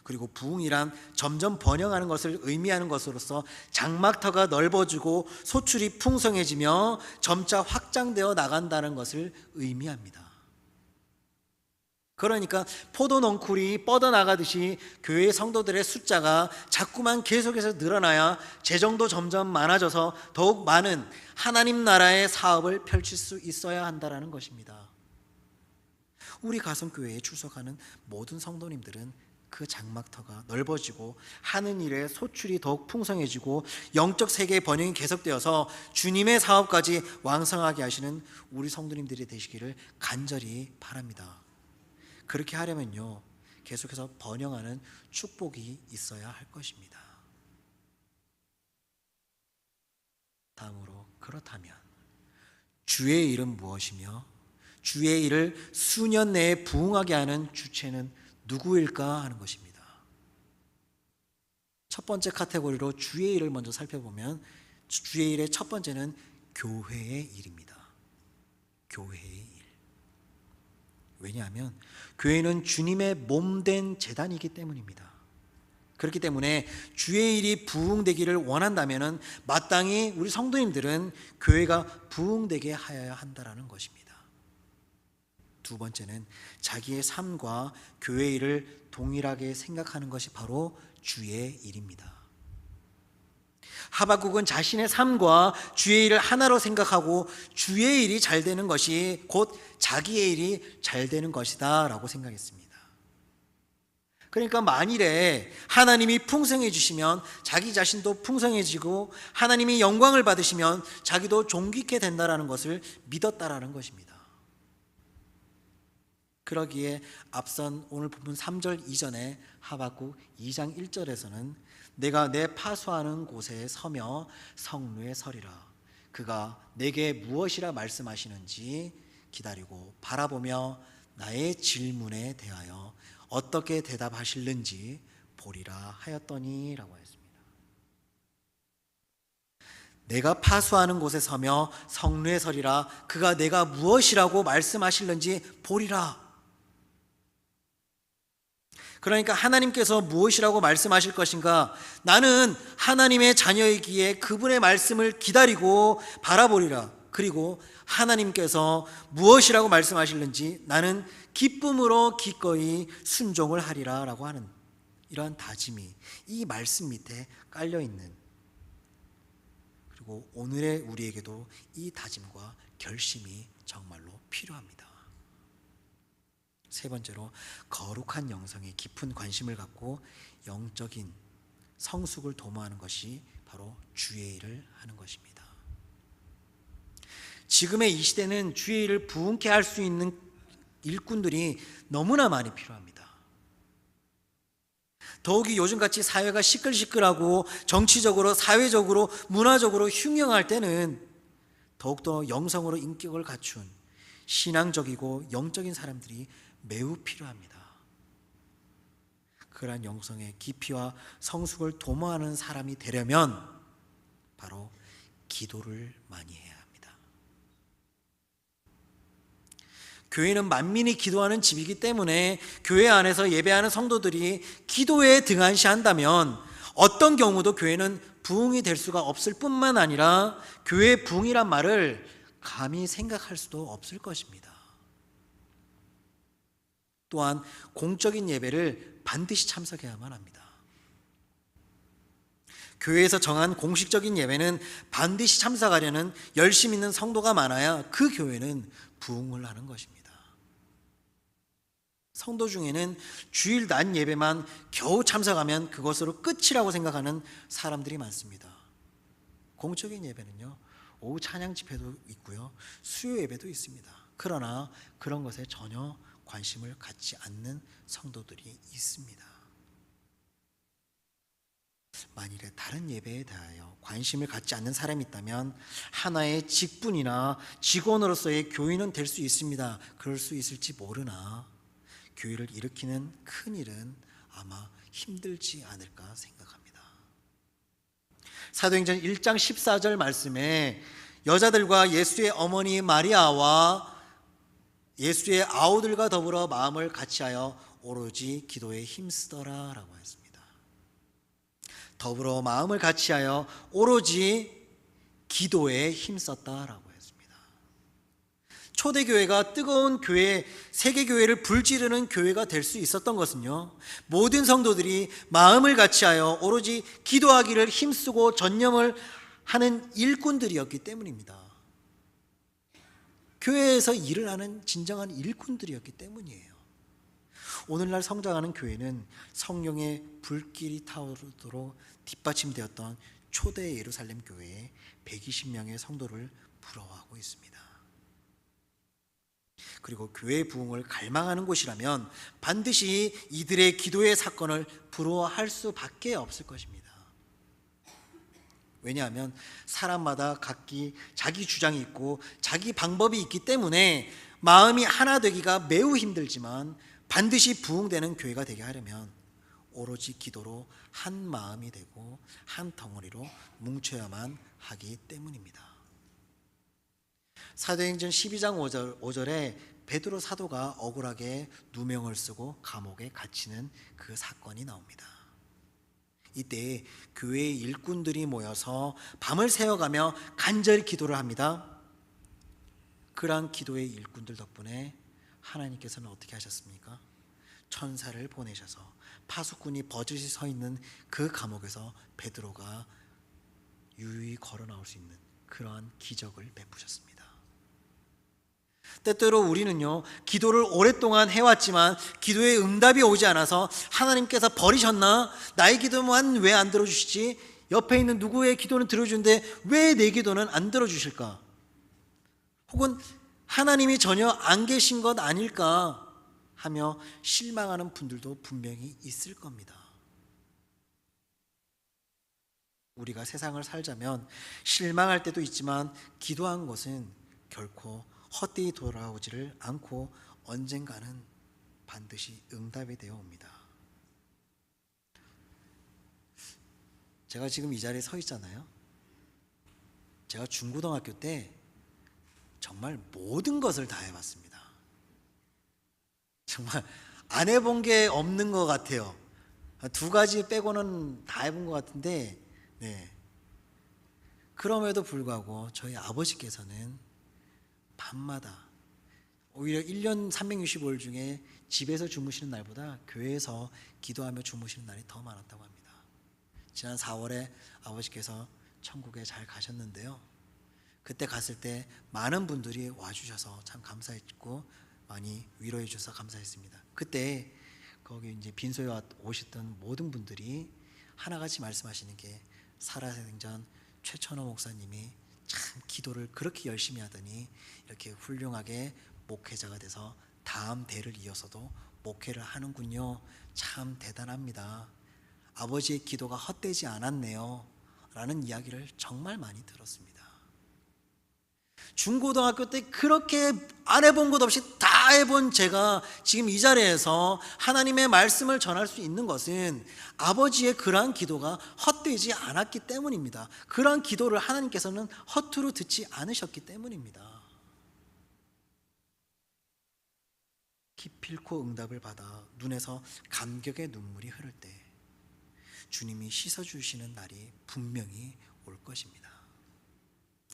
그리고 부흥이란 점점 번영하는 것을 의미하는 것으로서 장막터가 넓어지고 소출이 풍성해지며 점차 확장되어 나간다는 것을 의미합니다. 그러니까 포도 넝쿨이 뻗어나가듯이 교회 성도들의 숫자가 자꾸만 계속해서 늘어나야 재정도 점점 많아져서 더욱 많은 하나님 나라의 사업을 펼칠 수 있어야 한다는 것입니다. 우리 가슴교회에 출석하는 모든 성도님들은 그 장막터가 넓어지고 하는 일의 소출이 더욱 풍성해지고 영적 세계의 번영이 계속되어서 주님의 사업까지 왕성하게 하시는 우리 성도님들이 되시기를 간절히 바랍니다. 그렇게 하려면요, 계속해서 번영하는 축복이 있어야 할 것입니다. 다음으로, 그렇다면 주의 일은 무엇이며 주의 일을 수년 내에 부흥하게 하는 주체는 누구일까 하는 것입니다. 첫 번째 카테고리로 주의 일을 먼저 살펴보면 주의 일의 첫 번째는 교회의 일입니다. 교회의 일. 왜냐하면 교회는 주님의 몸된 제단이기 때문입니다. 그렇기 때문에 주의 일이 부흥되기를 원한다면 마땅히 우리 성도님들은 교회가 부흥되게 하여야 한다는 것입니다. 두 번째는 자기의 삶과 교회 일을 동일하게 생각하는 것이 바로 주의 일입니다. 하박국은 자신의 삶과 주의 일을 하나로 생각하고 주의 일이 잘 되는 것이 곧 자기의 일이 잘 되는 것이다 라고 생각했습니다. 그러니까 만일에 하나님이 풍성해 주시면 자기 자신도 풍성해지고 하나님이 영광을 받으시면 자기도 존귀케 된다라는 것을 믿었다라는 것입니다. 그러기에 앞선 오늘 본문 3절 이전에 하박국 2장 1절에서는 내가 내 파수하는 곳에 서며 성루에 서리라. 그가 내게 무엇이라 말씀하시는지 기다리고 바라보며 나의 질문에 대하여 어떻게 대답하실는지 보리라 하였더니 라고 했습니다. 내가 파수하는 곳에 서며 성루에 서리라. 그가 내가 무엇이라고 말씀하실는지 보리라. 그러니까 하나님께서 무엇이라고 말씀하실 것인가? 나는 하나님의 자녀이기에 그분의 말씀을 기다리고 바라보리라. 그리고 하나님께서 무엇이라고 말씀하실는지 나는 기쁨으로 기꺼이 순종을 하리라 라고 하는 이러한 다짐이 이 말씀 밑에 깔려있는, 그리고 오늘의 우리에게도 이 다짐과 결심이 정말로 필요합니다. 세 번째로, 거룩한 영성에 깊은 관심을 갖고 영적인 성숙을 도모하는 것이 바로 주의 일을 하는 것입니다. 지금의 이 시대는 주의 일을 부흥케 할 수 있는 일꾼들이 너무나 많이 필요합니다. 더욱이 요즘같이 사회가 시끌시끌하고 정치적으로, 사회적으로, 문화적으로 흉흉할 때는 더욱더 영성으로 인격을 갖춘 신앙적이고 영적인 사람들이 매우 필요합니다. 그러한 영성의 깊이와 성숙을 도모하는 사람이 되려면 바로 기도를 많이 해야 합니다. 교회는 만민이 기도하는 집이기 때문에 교회 안에서 예배하는 성도들이 기도에 등한시한다면 어떤 경우도 교회는 부흥이 될 수가 없을 뿐만 아니라 교회 부흥이란 말을 감히 생각할 수도 없을 것입니다. 또한 공적인 예배를 반드시 참석해야만 합니다. 교회에서 정한 공식적인 예배는 반드시 참석하려는 열심 있는 성도가 많아야 그 교회는 부흥을 하는 것입니다. 성도 중에는 주일 낮 예배만 겨우 참석하면 그것으로 끝이라고 생각하는 사람들이 많습니다. 공적인 예배는요, 오후 찬양 집회도 있고요, 수요 예배도 있습니다. 그러나 그런 것에 전혀 관심을 갖지 않는 성도들이 있습니다. 만일에 다른 예배에 대하여 관심을 갖지 않는 사람이 있다면 하나의 직분이나 직원으로서의 교인은 될 수 있습니다. 그럴 수 있을지 모르나 교회를 일으키는 큰 일은 아마 힘들지 않을까 생각합니다. 사도행전 1장 14절 말씀에 여자들과 예수의 어머니 마리아와 예수의 아우들과 더불어 마음을 같이하여 오로지 기도에 힘쓰더라 라고 했습니다. 더불어 마음을 같이하여 오로지 기도에 힘썼다라고 했습니다. 초대교회가 뜨거운 교회, 세계교회를 불지르는 교회가 될 수 있었던 것은요, 모든 성도들이 마음을 같이하여 오로지 기도하기를 힘쓰고 전념을 하는 일꾼들이었기 때문입니다. 교회에서 일을 하는 진정한 일꾼들이었기 때문이에요. 오늘날 성장하는 교회는 성령의 불길이 타오르도록 뒷받침되었던 초대 예루살렘 교회에 120명의 성도를 부러워하고 있습니다. 그리고 교회의 부흥을 갈망하는 곳이라면 반드시 이들의 기도의 사건을 부러워할 수밖에 없을 것입니다. 왜냐하면 사람마다 각기 자기 주장이 있고 자기 방법이 있기 때문에 마음이 하나 되기가 매우 힘들지만 반드시 부흥되는 교회가 되게 하려면 오로지 기도로 한 마음이 되고 한 덩어리로 뭉쳐야만 하기 때문입니다. 사도행전 12장 5절에 베드로 사도가 억울하게 누명을 쓰고 감옥에 갇히는 그 사건이 나옵니다. 이때 교회의 일꾼들이 모여서 밤을 새워가며 간절히 기도를 합니다. 그러한 기도의 일꾼들 덕분에 하나님께서는 어떻게 하셨습니까? 천사를 보내셔서 파수꾼이 버젓이 서 있는 그 감옥에서 베드로가 유유히 걸어 나올 수 있는 그러한 기적을 베푸셨습니다. 때때로 우리는요, 기도를 오랫동안 해왔지만 기도에 응답이 오지 않아서 하나님께서 버리셨나? 나의 기도만 왜 안 들어주시지? 옆에 있는 누구의 기도는 들어주는데 왜 내 기도는 안 들어주실까? 혹은 하나님이 전혀 안 계신 것 아닐까 하며 실망하는 분들도 분명히 있을 겁니다. 우리가 세상을 살자면 실망할 때도 있지만 기도한 것은 결코 헛되이 돌아오지를 않고 언젠가는 반드시 응답이 되어 옵니다. 제가 지금 이 자리에 서 있잖아요. 제가 중고등학교 때 정말 모든 것을 다 해봤습니다. 정말 안 해본 게 없는 것 같아요. 두 가지 빼고는 다 해본 것 같은데, 네. 그럼에도 불구하고 저희 아버지께서는 밤마다 오히려 1년 365일 중에 집에서 주무시는 날보다 교회에서 기도하며 주무시는 날이 더 많았다고 합니다. 지난 4월에 아버지께서 천국에 잘 가셨는데요, 그때 갔을 때 많은 분들이 와주셔서 참 감사했고 많이 위로해 주셔서 감사했습니다. 그때 거기 이제 빈소에 오셨던 모든 분들이 하나같이 말씀하시는 게 살아생전 최천호 목사님이 참 기도를 그렇게 열심히 하더니 이렇게 훌륭하게 목회자가 돼서 다음 대를 이어서도 목회를 하는군요. 참 대단합니다. 아버지의 기도가 헛되지 않았네요. 라는 이야기를 정말 많이 들었습니다. 중고등학교 때 그렇게 안 해본 것 없이 다 해본 제가 지금 이 자리에서 하나님의 말씀을 전할 수 있는 것은 아버지의 그러한 기도가 헛되지 않았기 때문입니다. 그러한 기도를 하나님께서는 허투루 듣지 않으셨기 때문입니다. 기필코 응답을 받아 눈에서 감격의 눈물이 흐를 때 주님이 씻어주시는 날이 분명히 올 것입니다.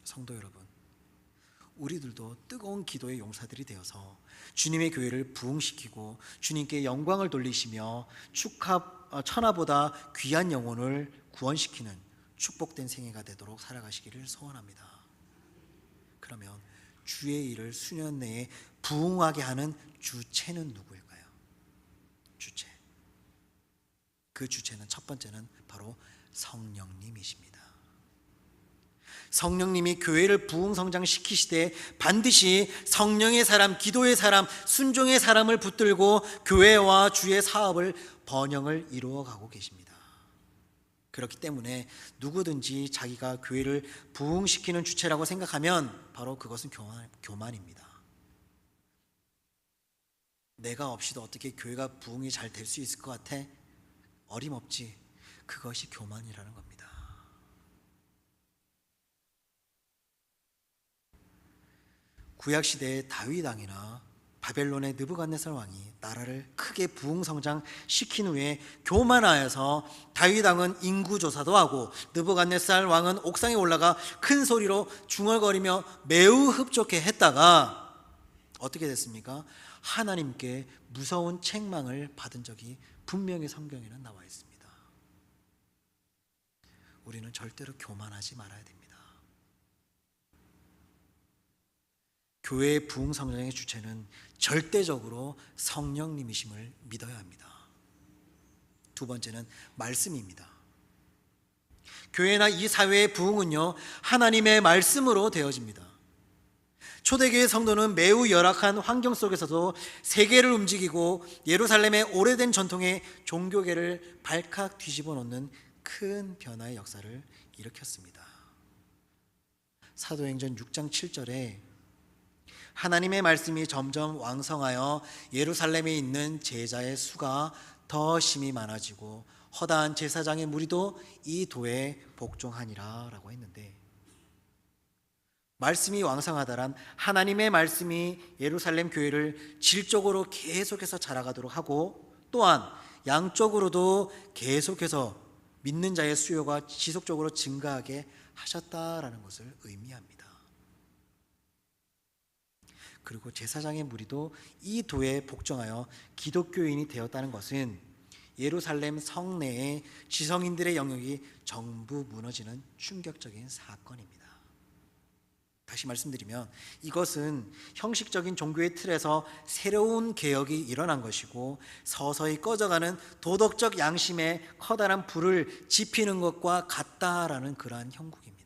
성도 여러분, 우리들도 뜨거운 기도의 용사들이 되어서 주님의 교회를 부흥시키고 주님께 영광을 돌리시며 천하보다 귀한 영혼을 구원시키는 축복된 생애가 되도록 살아가시기를 소원합니다. 그러면 주의 일을 수년 내에 부흥하게 하는 주체는 누구일까요? 주체. 그 주체는 첫 번째는 바로 성령님이십니다. 성령님이 교회를 부흥성장시키시되 반드시 성령의 사람, 기도의 사람, 순종의 사람을 붙들고 교회와 주의 사업을 번영을 이루어가고 계십니다. 그렇기 때문에 누구든지 자기가 교회를 부흥시키는 주체라고 생각하면 바로 그것은 교만입니다. 내가 없이도 어떻게 교회가 부흥이 잘 될 수 있을 것 같아? 어림없지. 그것이 교만이라는 겁니다. 구약시대의 다윗 왕이나 바벨론의 느부갓네살 왕이 나라를 크게 부흥성장시킨 후에 교만하여서 다윗 왕은 인구조사도 하고 느부갓네살 왕은 옥상에 올라가 큰 소리로 중얼거리며 매우 흡족해 했다가 어떻게 됐습니까? 하나님께 무서운 책망을 받은 적이 분명히 성경에는 나와 있습니다. 우리는 절대로 교만하지 말아야 됩니다. 교회의 부흥성장의 주체는 절대적으로 성령님이심을 믿어야 합니다. 두 번째는 말씀입니다. 교회나 이 사회의 부흥은요, 하나님의 말씀으로 되어집니다. 초대교회 성도는 매우 열악한 환경 속에서도 세계를 움직이고 예루살렘의 오래된 전통의 종교계를 발칵 뒤집어 놓는 큰 변화의 역사를 일으켰습니다. 사도행전 6장 7절에 하나님의 말씀이 점점 왕성하여 예루살렘에 있는 제자의 수가 더 심히 많아지고 허다한 제사장의 무리도 이 도에 복종하니라 라고 했는데, 말씀이 왕성하다란 하나님의 말씀이 예루살렘 교회를 질적으로 계속해서 자라가도록 하고 또한 양적으로도 계속해서 믿는 자의 수요가 지속적으로 증가하게 하셨다라는 것을 의미합니다. 그리고 제사장의 무리도 이 도에 복종하여 기독교인이 되었다는 것은 예루살렘 성내의 지성인들의 영역이 전부 무너지는 충격적인 사건입니다. 다시 말씀드리면 이것은 형식적인 종교의 틀에서 새로운 개혁이 일어난 것이고 서서히 꺼져가는 도덕적 양심에 커다란 불을 지피는 것과 같다라는 그러한 형국입니다.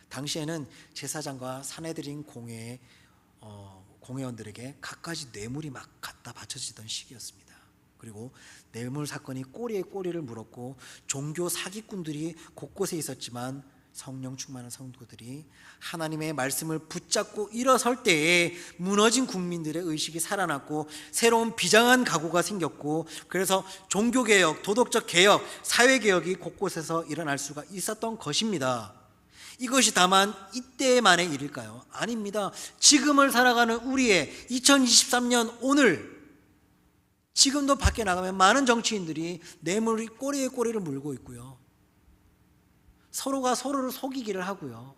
당시에는 제사장과 사내들인 공회원들에게 갖가지 뇌물이 막 갖다 바쳐지던 시기였습니다. 그리고 뇌물 사건이 꼬리에 꼬리를 물었고 종교 사기꾼들이 곳곳에 있었지만 성령 충만한 성도들이 하나님의 말씀을 붙잡고 일어설 때에 무너진 국민들의 의식이 살아났고 새로운 비장한 각오가 생겼고, 그래서 종교개혁, 도덕적 개혁, 사회개혁이 곳곳에서 일어날 수가 있었던 것입니다. 이것이 다만 이때만의 일일까요? 아닙니다. 지금을 살아가는 우리의 2023년 오늘, 지금도 밖에 나가면 많은 정치인들이 뇌물이 꼬리에 꼬리를 물고 있고요, 서로가 서로를 속이기를 하고요,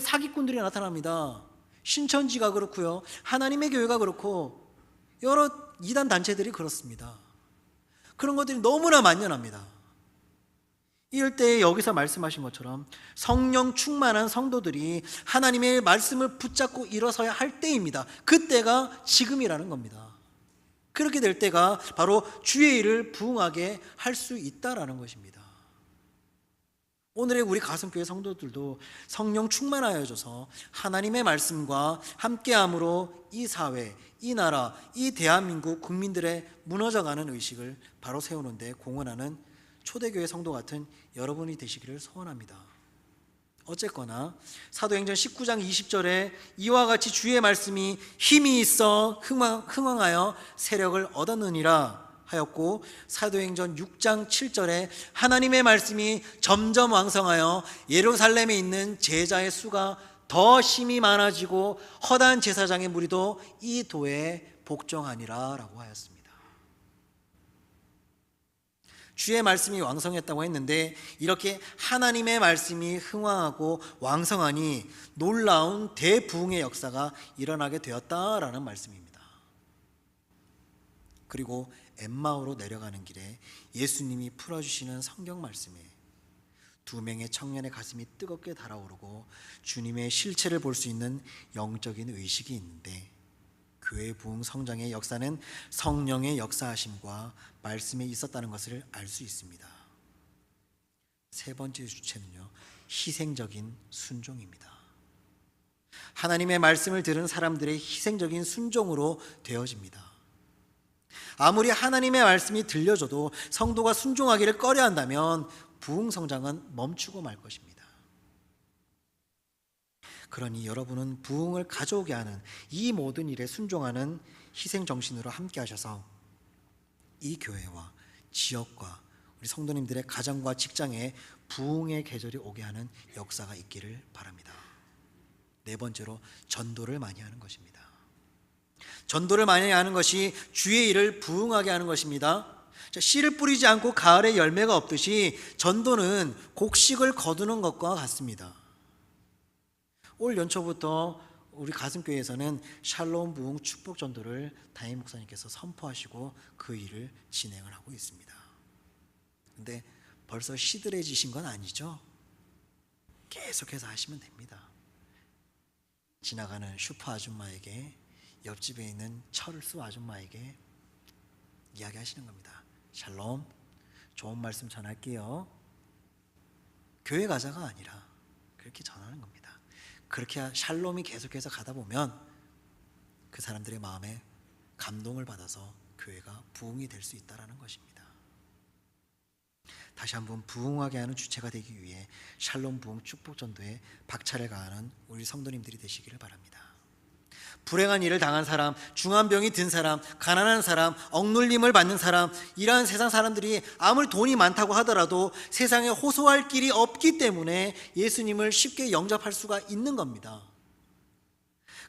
사기꾼들이 나타납니다. 신천지가 그렇고요, 하나님의 교회가 그렇고 여러 이단 단체들이 그렇습니다. 그런 것들이 너무나 만연합니다. 이럴 때 여기서 말씀하신 것처럼 성령 충만한 성도들이 하나님의 말씀을 붙잡고 일어서야 할 때입니다. 그때가 지금이라는 겁니다. 그렇게 될 때가 바로 주의 일을 부흥하게 할 수 있다라는 것입니다. 오늘의 우리 가슴교회 성도들도 성령 충만하여져서 하나님의 말씀과 함께함으로 이 사회, 이 나라, 이 대한민국 국민들의 무너져가는 의식을 바로 세우는 데 공헌하는 초대교회 성도 같은 여러분이 되시기를 소원합니다. 어쨌거나 사도행전 19장 20절에 이와 같이 주의 말씀이 힘이 있어 흥왕하여 세력을 얻었느니라 하였고, 사도행전 6장 7절에 하나님의 말씀이 점점 왕성하여 예루살렘에 있는 제자의 수가 더 심히 많아지고 허다한 제사장의 무리도 이 도에 복종하니라 라고 하였습니다. 주의 말씀이 왕성했다고 했는데 이렇게 하나님의 말씀이 흥왕하고 왕성하니 놀라운 대부흥의 역사가 일어나게 되었다라는 말씀입니다. 그리고 엠마오로 내려가는 길에 예수님이 풀어주시는 성경 말씀에 두 명의 청년의 가슴이 뜨겁게 달아오르고 주님의 실체를 볼 수 있는 영적인 의식이 있는데, 교회 부흥 성장의 역사는 성령의 역사하심과 말씀에 있었다는 것을 알 수 있습니다. 세 번째 주체는요, 희생적인 순종입니다. 하나님의 말씀을 들은 사람들의 희생적인 순종으로 되어집니다. 아무리 하나님의 말씀이 들려줘도 성도가 순종하기를 꺼려한다면 부흥 성장은 멈추고 말 것입니다. 그러니 여러분은 부흥을 가져오게 하는 이 모든 일에 순종하는 희생 정신으로 함께 하셔서 이 교회와 지역과 우리 성도님들의 가정과 직장에 부흥의 계절이 오게 하는 역사가 있기를 바랍니다. 네 번째로 전도를 많이 하는 것입니다. 전도를 많이 하는 것이 주의 일을 부흥하게 하는 것입니다. 씨를 뿌리지 않고 가을에 열매가 없듯이 전도는 곡식을 거두는 것과 같습니다. 올 연초부터 우리 가슴교회에서는 샬롬 부흥 축복 전도를 담임 목사님께서 선포하시고 그 일을 진행을 하고 있습니다. 근데 벌써 시들해지신 건 아니죠? 계속해서 하시면 됩니다. 지나가는 슈퍼 아줌마에게, 옆집에 있는 철수 아줌마에게 이야기하시는 겁니다. 샬롬, 좋은 말씀 전할게요. 교회 가자가 아니라 그렇게 전하는 겁니다. 그렇게 샬롬이 계속해서 가다 보면 그 사람들의 마음에 감동을 받아서 교회가 부흥이 될 수 있다는 것입니다. 다시 한번 부흥하게 하는 주체가 되기 위해 샬롬 부흥 축복 전도에 박차를 가하는 우리 성도님들이 되시기를 바랍니다. 불행한 일을 당한 사람, 중한 병이 든 사람, 가난한 사람, 억눌림을 받는 사람, 이러한 세상 사람들이 아무리 돈이 많다고 하더라도 세상에 호소할 길이 없기 때문에 예수님을 쉽게 영접할 수가 있는 겁니다.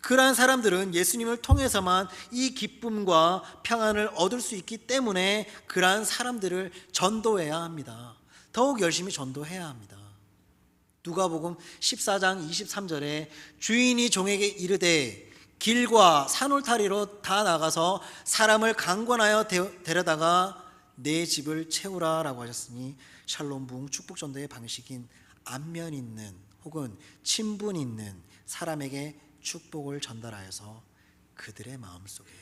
그러한 사람들은 예수님을 통해서만 이 기쁨과 평안을 얻을 수 있기 때문에 그러한 사람들을 전도해야 합니다. 더욱 열심히 전도해야 합니다. 누가복음 14장 23절에 주인이 종에게 이르되 길과 산울타리로 다 나가서 사람을 강권하여 데려다가 내 집을 채우라 라고 하셨으니 샬롬 부흥 축복 전도의 방식인 안면 있는 혹은 친분 있는 사람에게 축복을 전달하여서 그들의 마음속에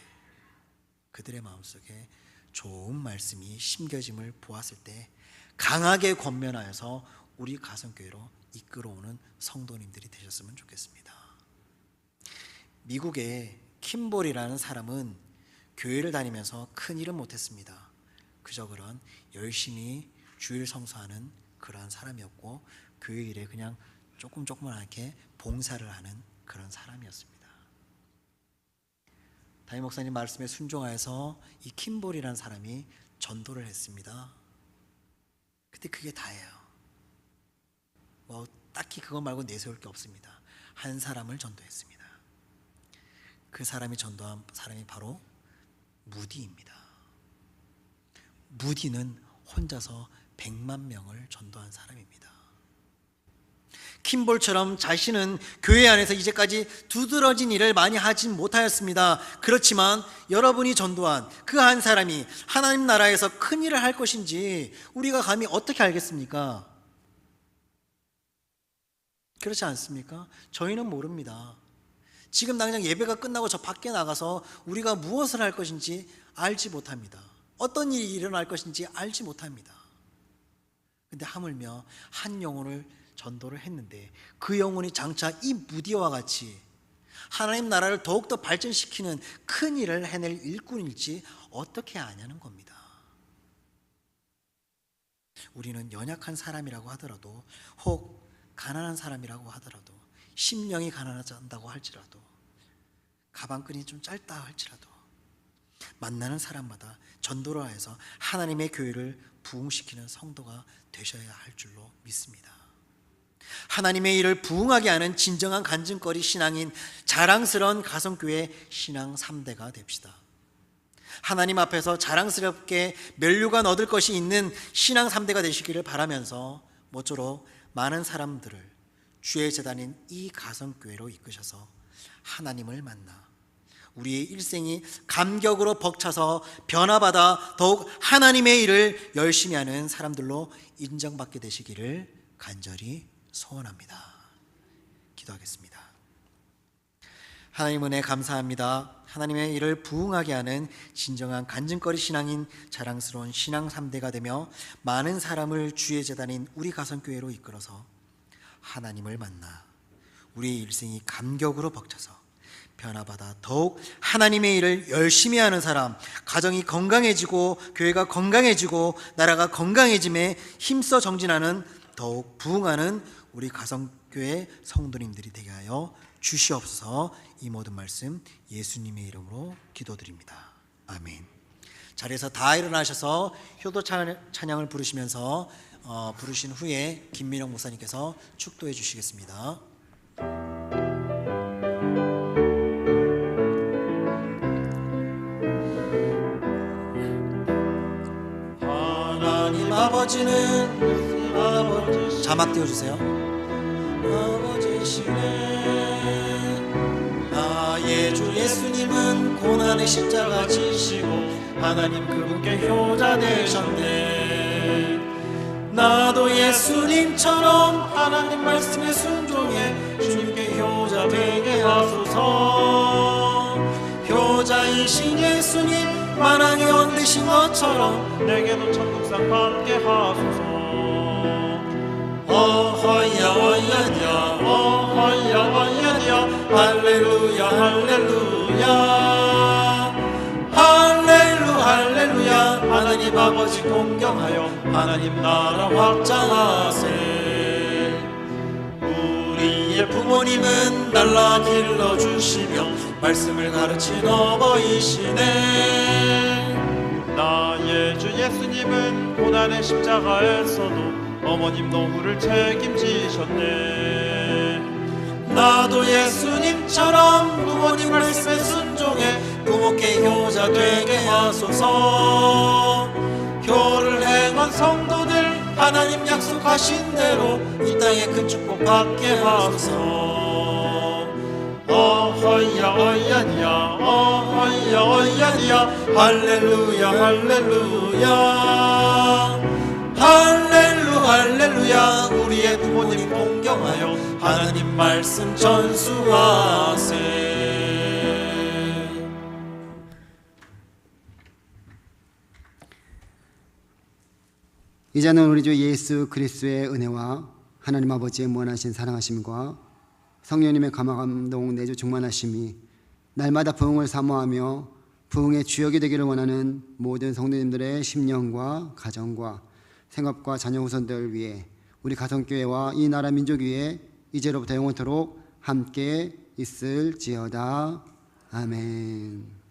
좋은 말씀이 심겨짐을 보았을 때 강하게 권면하여서 우리 가성교회로 이끌어오는 성도님들이 되셨으면 좋겠습니다. 미국의 킴볼이라는 사람은 교회를 다니면서 큰 일은 못했습니다. 그저 그런 열심히 주일 성수하는 그러한 사람이었고 교회 일에 그냥 조금하게 봉사를 하는 그런 사람이었습니다. 담임 목사님 말씀에 순종하여서 이 킴볼이라는 사람이 전도를 했습니다. 근데 그게 다예요. 딱히 그것 말고 내세울 게 없습니다. 한 사람을 전도했습니다. 그 사람이 전도한 사람이 바로 무디입니다. 무디는 혼자서 100만 명을 전도한 사람입니다. 킴볼처럼 자신은 교회 안에서 이제까지 두드러진 일을 많이 하진 못하였습니다. 그렇지만 여러분이 전도한 그 한 사람이 하나님 나라에서 큰 일을 할 것인지 우리가 감히 어떻게 알겠습니까? 그렇지 않습니까? 저희는 모릅니다. 지금 당장 예배가 끝나고 저 밖에 나가서 우리가 무엇을 할 것인지 알지 못합니다. 어떤 일이 일어날 것인지 알지 못합니다. 근데 하물며 한 영혼을 전도를 했는데 그 영혼이 장차 이 무디와 같이 하나님 나라를 더욱더 발전시키는 큰 일을 해낼 일꾼일지 어떻게 아냐는 겁니다. 우리는 연약한 사람이라고 하더라도 혹 가난한 사람이라고 하더라도 심령이 가난하다고 할지라도 가방끈이 좀 짧다 할지라도 만나는 사람마다 전도를 해서 하나님의 교회를 부흥시키는 성도가 되셔야 할 줄로 믿습니다. 하나님의 일을 부흥하게 하는 진정한 간증거리 신앙인 자랑스러운 가성교회 신앙 3대가 됩시다. 하나님 앞에서 자랑스럽게 면류관 얻을 것이 있는 신앙 3대가 되시기를 바라면서 모쪼록 많은 사람들을 주의 재단인 이 가성교회로 이끄셔서 하나님을 만나 우리의 일생이 감격으로 벅차서 변화받아 더욱 하나님의 일을 열심히 하는 사람들로 인정받게 되시기를 간절히 소원합니다. 기도하겠습니다. 하나님 은혜 감사합니다. 하나님의 일을 부흥하게 하는 진정한 간증거리 신앙인 자랑스러운 신앙 3대가 되며 많은 사람을 주의 재단인 우리 가성교회로 이끌어서 하나님을 만나 우리 일생이 감격으로 벅차서 변화받아 더욱 하나님의 일을 열심히 하는 사람, 가정이 건강해지고 교회가 건강해지고 나라가 건강해짐에 힘써 정진하는 더욱 부흥하는 우리 가성교회 성도님들이 되게 하여 주시옵소서. 이 모든 말씀 예수님의 이름으로 기도드립니다. 아멘. 자리에서 다 일어나셔서 효도 찬양을 부르시면서 부르신 후에 김민영 목사님께서 축도해 주시겠습니다. 하나님 아버지는 아버지 자막 띄워주세요. 아버지시네. 나의 주 예수님은 고난의 십자가 지시고 하나님 그분께 효자 되셨네. 나도 예수님처럼 하나님 말씀에 순종해 주님께 효자 되게 하소서. 효자이신 예수님 만왕의 원 되신 것처럼 내게도 천국상 받게 하소서. 어허야 어야냐 어허야 어야냐 할렐루야 할렐루야 할렐루야. 하나님 아버지 공경하여 하나님 나라 확장하세. 우리의 부모님은 날라 길러주시며 말씀을 가르친 어버이시네. 나의 주 예수님은 고난의 십자가에서도 어머님 노후를 책임지셨네. 나도 예수님처럼 부모님 말씀에 순종해 부모께 효자 되게 하소서. 효를 행한 성도들 하나님 약속하신 대로 이 땅에 큰 축복 받게 하소서. 어허야 어야냐 어허야 어야냐 할렐루야 할렐루야 할렐루야. 우리의 부모님 공경하여 하나님 말씀 전수하세. 이제는 우리 주 예수 그리스도의 은혜와 하나님 아버지의 무한하신 사랑하심과 성령님의 감화감동 내주 충만하심이 날마다 부흥을 사모하며 부흥의 주역이 되기를 원하는 모든 성도님들의 심령과 가정과 생업과 자녀 후손들을 위해 우리 가성교회와 이 나라 민족 위에 이제로부터 영원토록 함께 있을지어다. 아멘.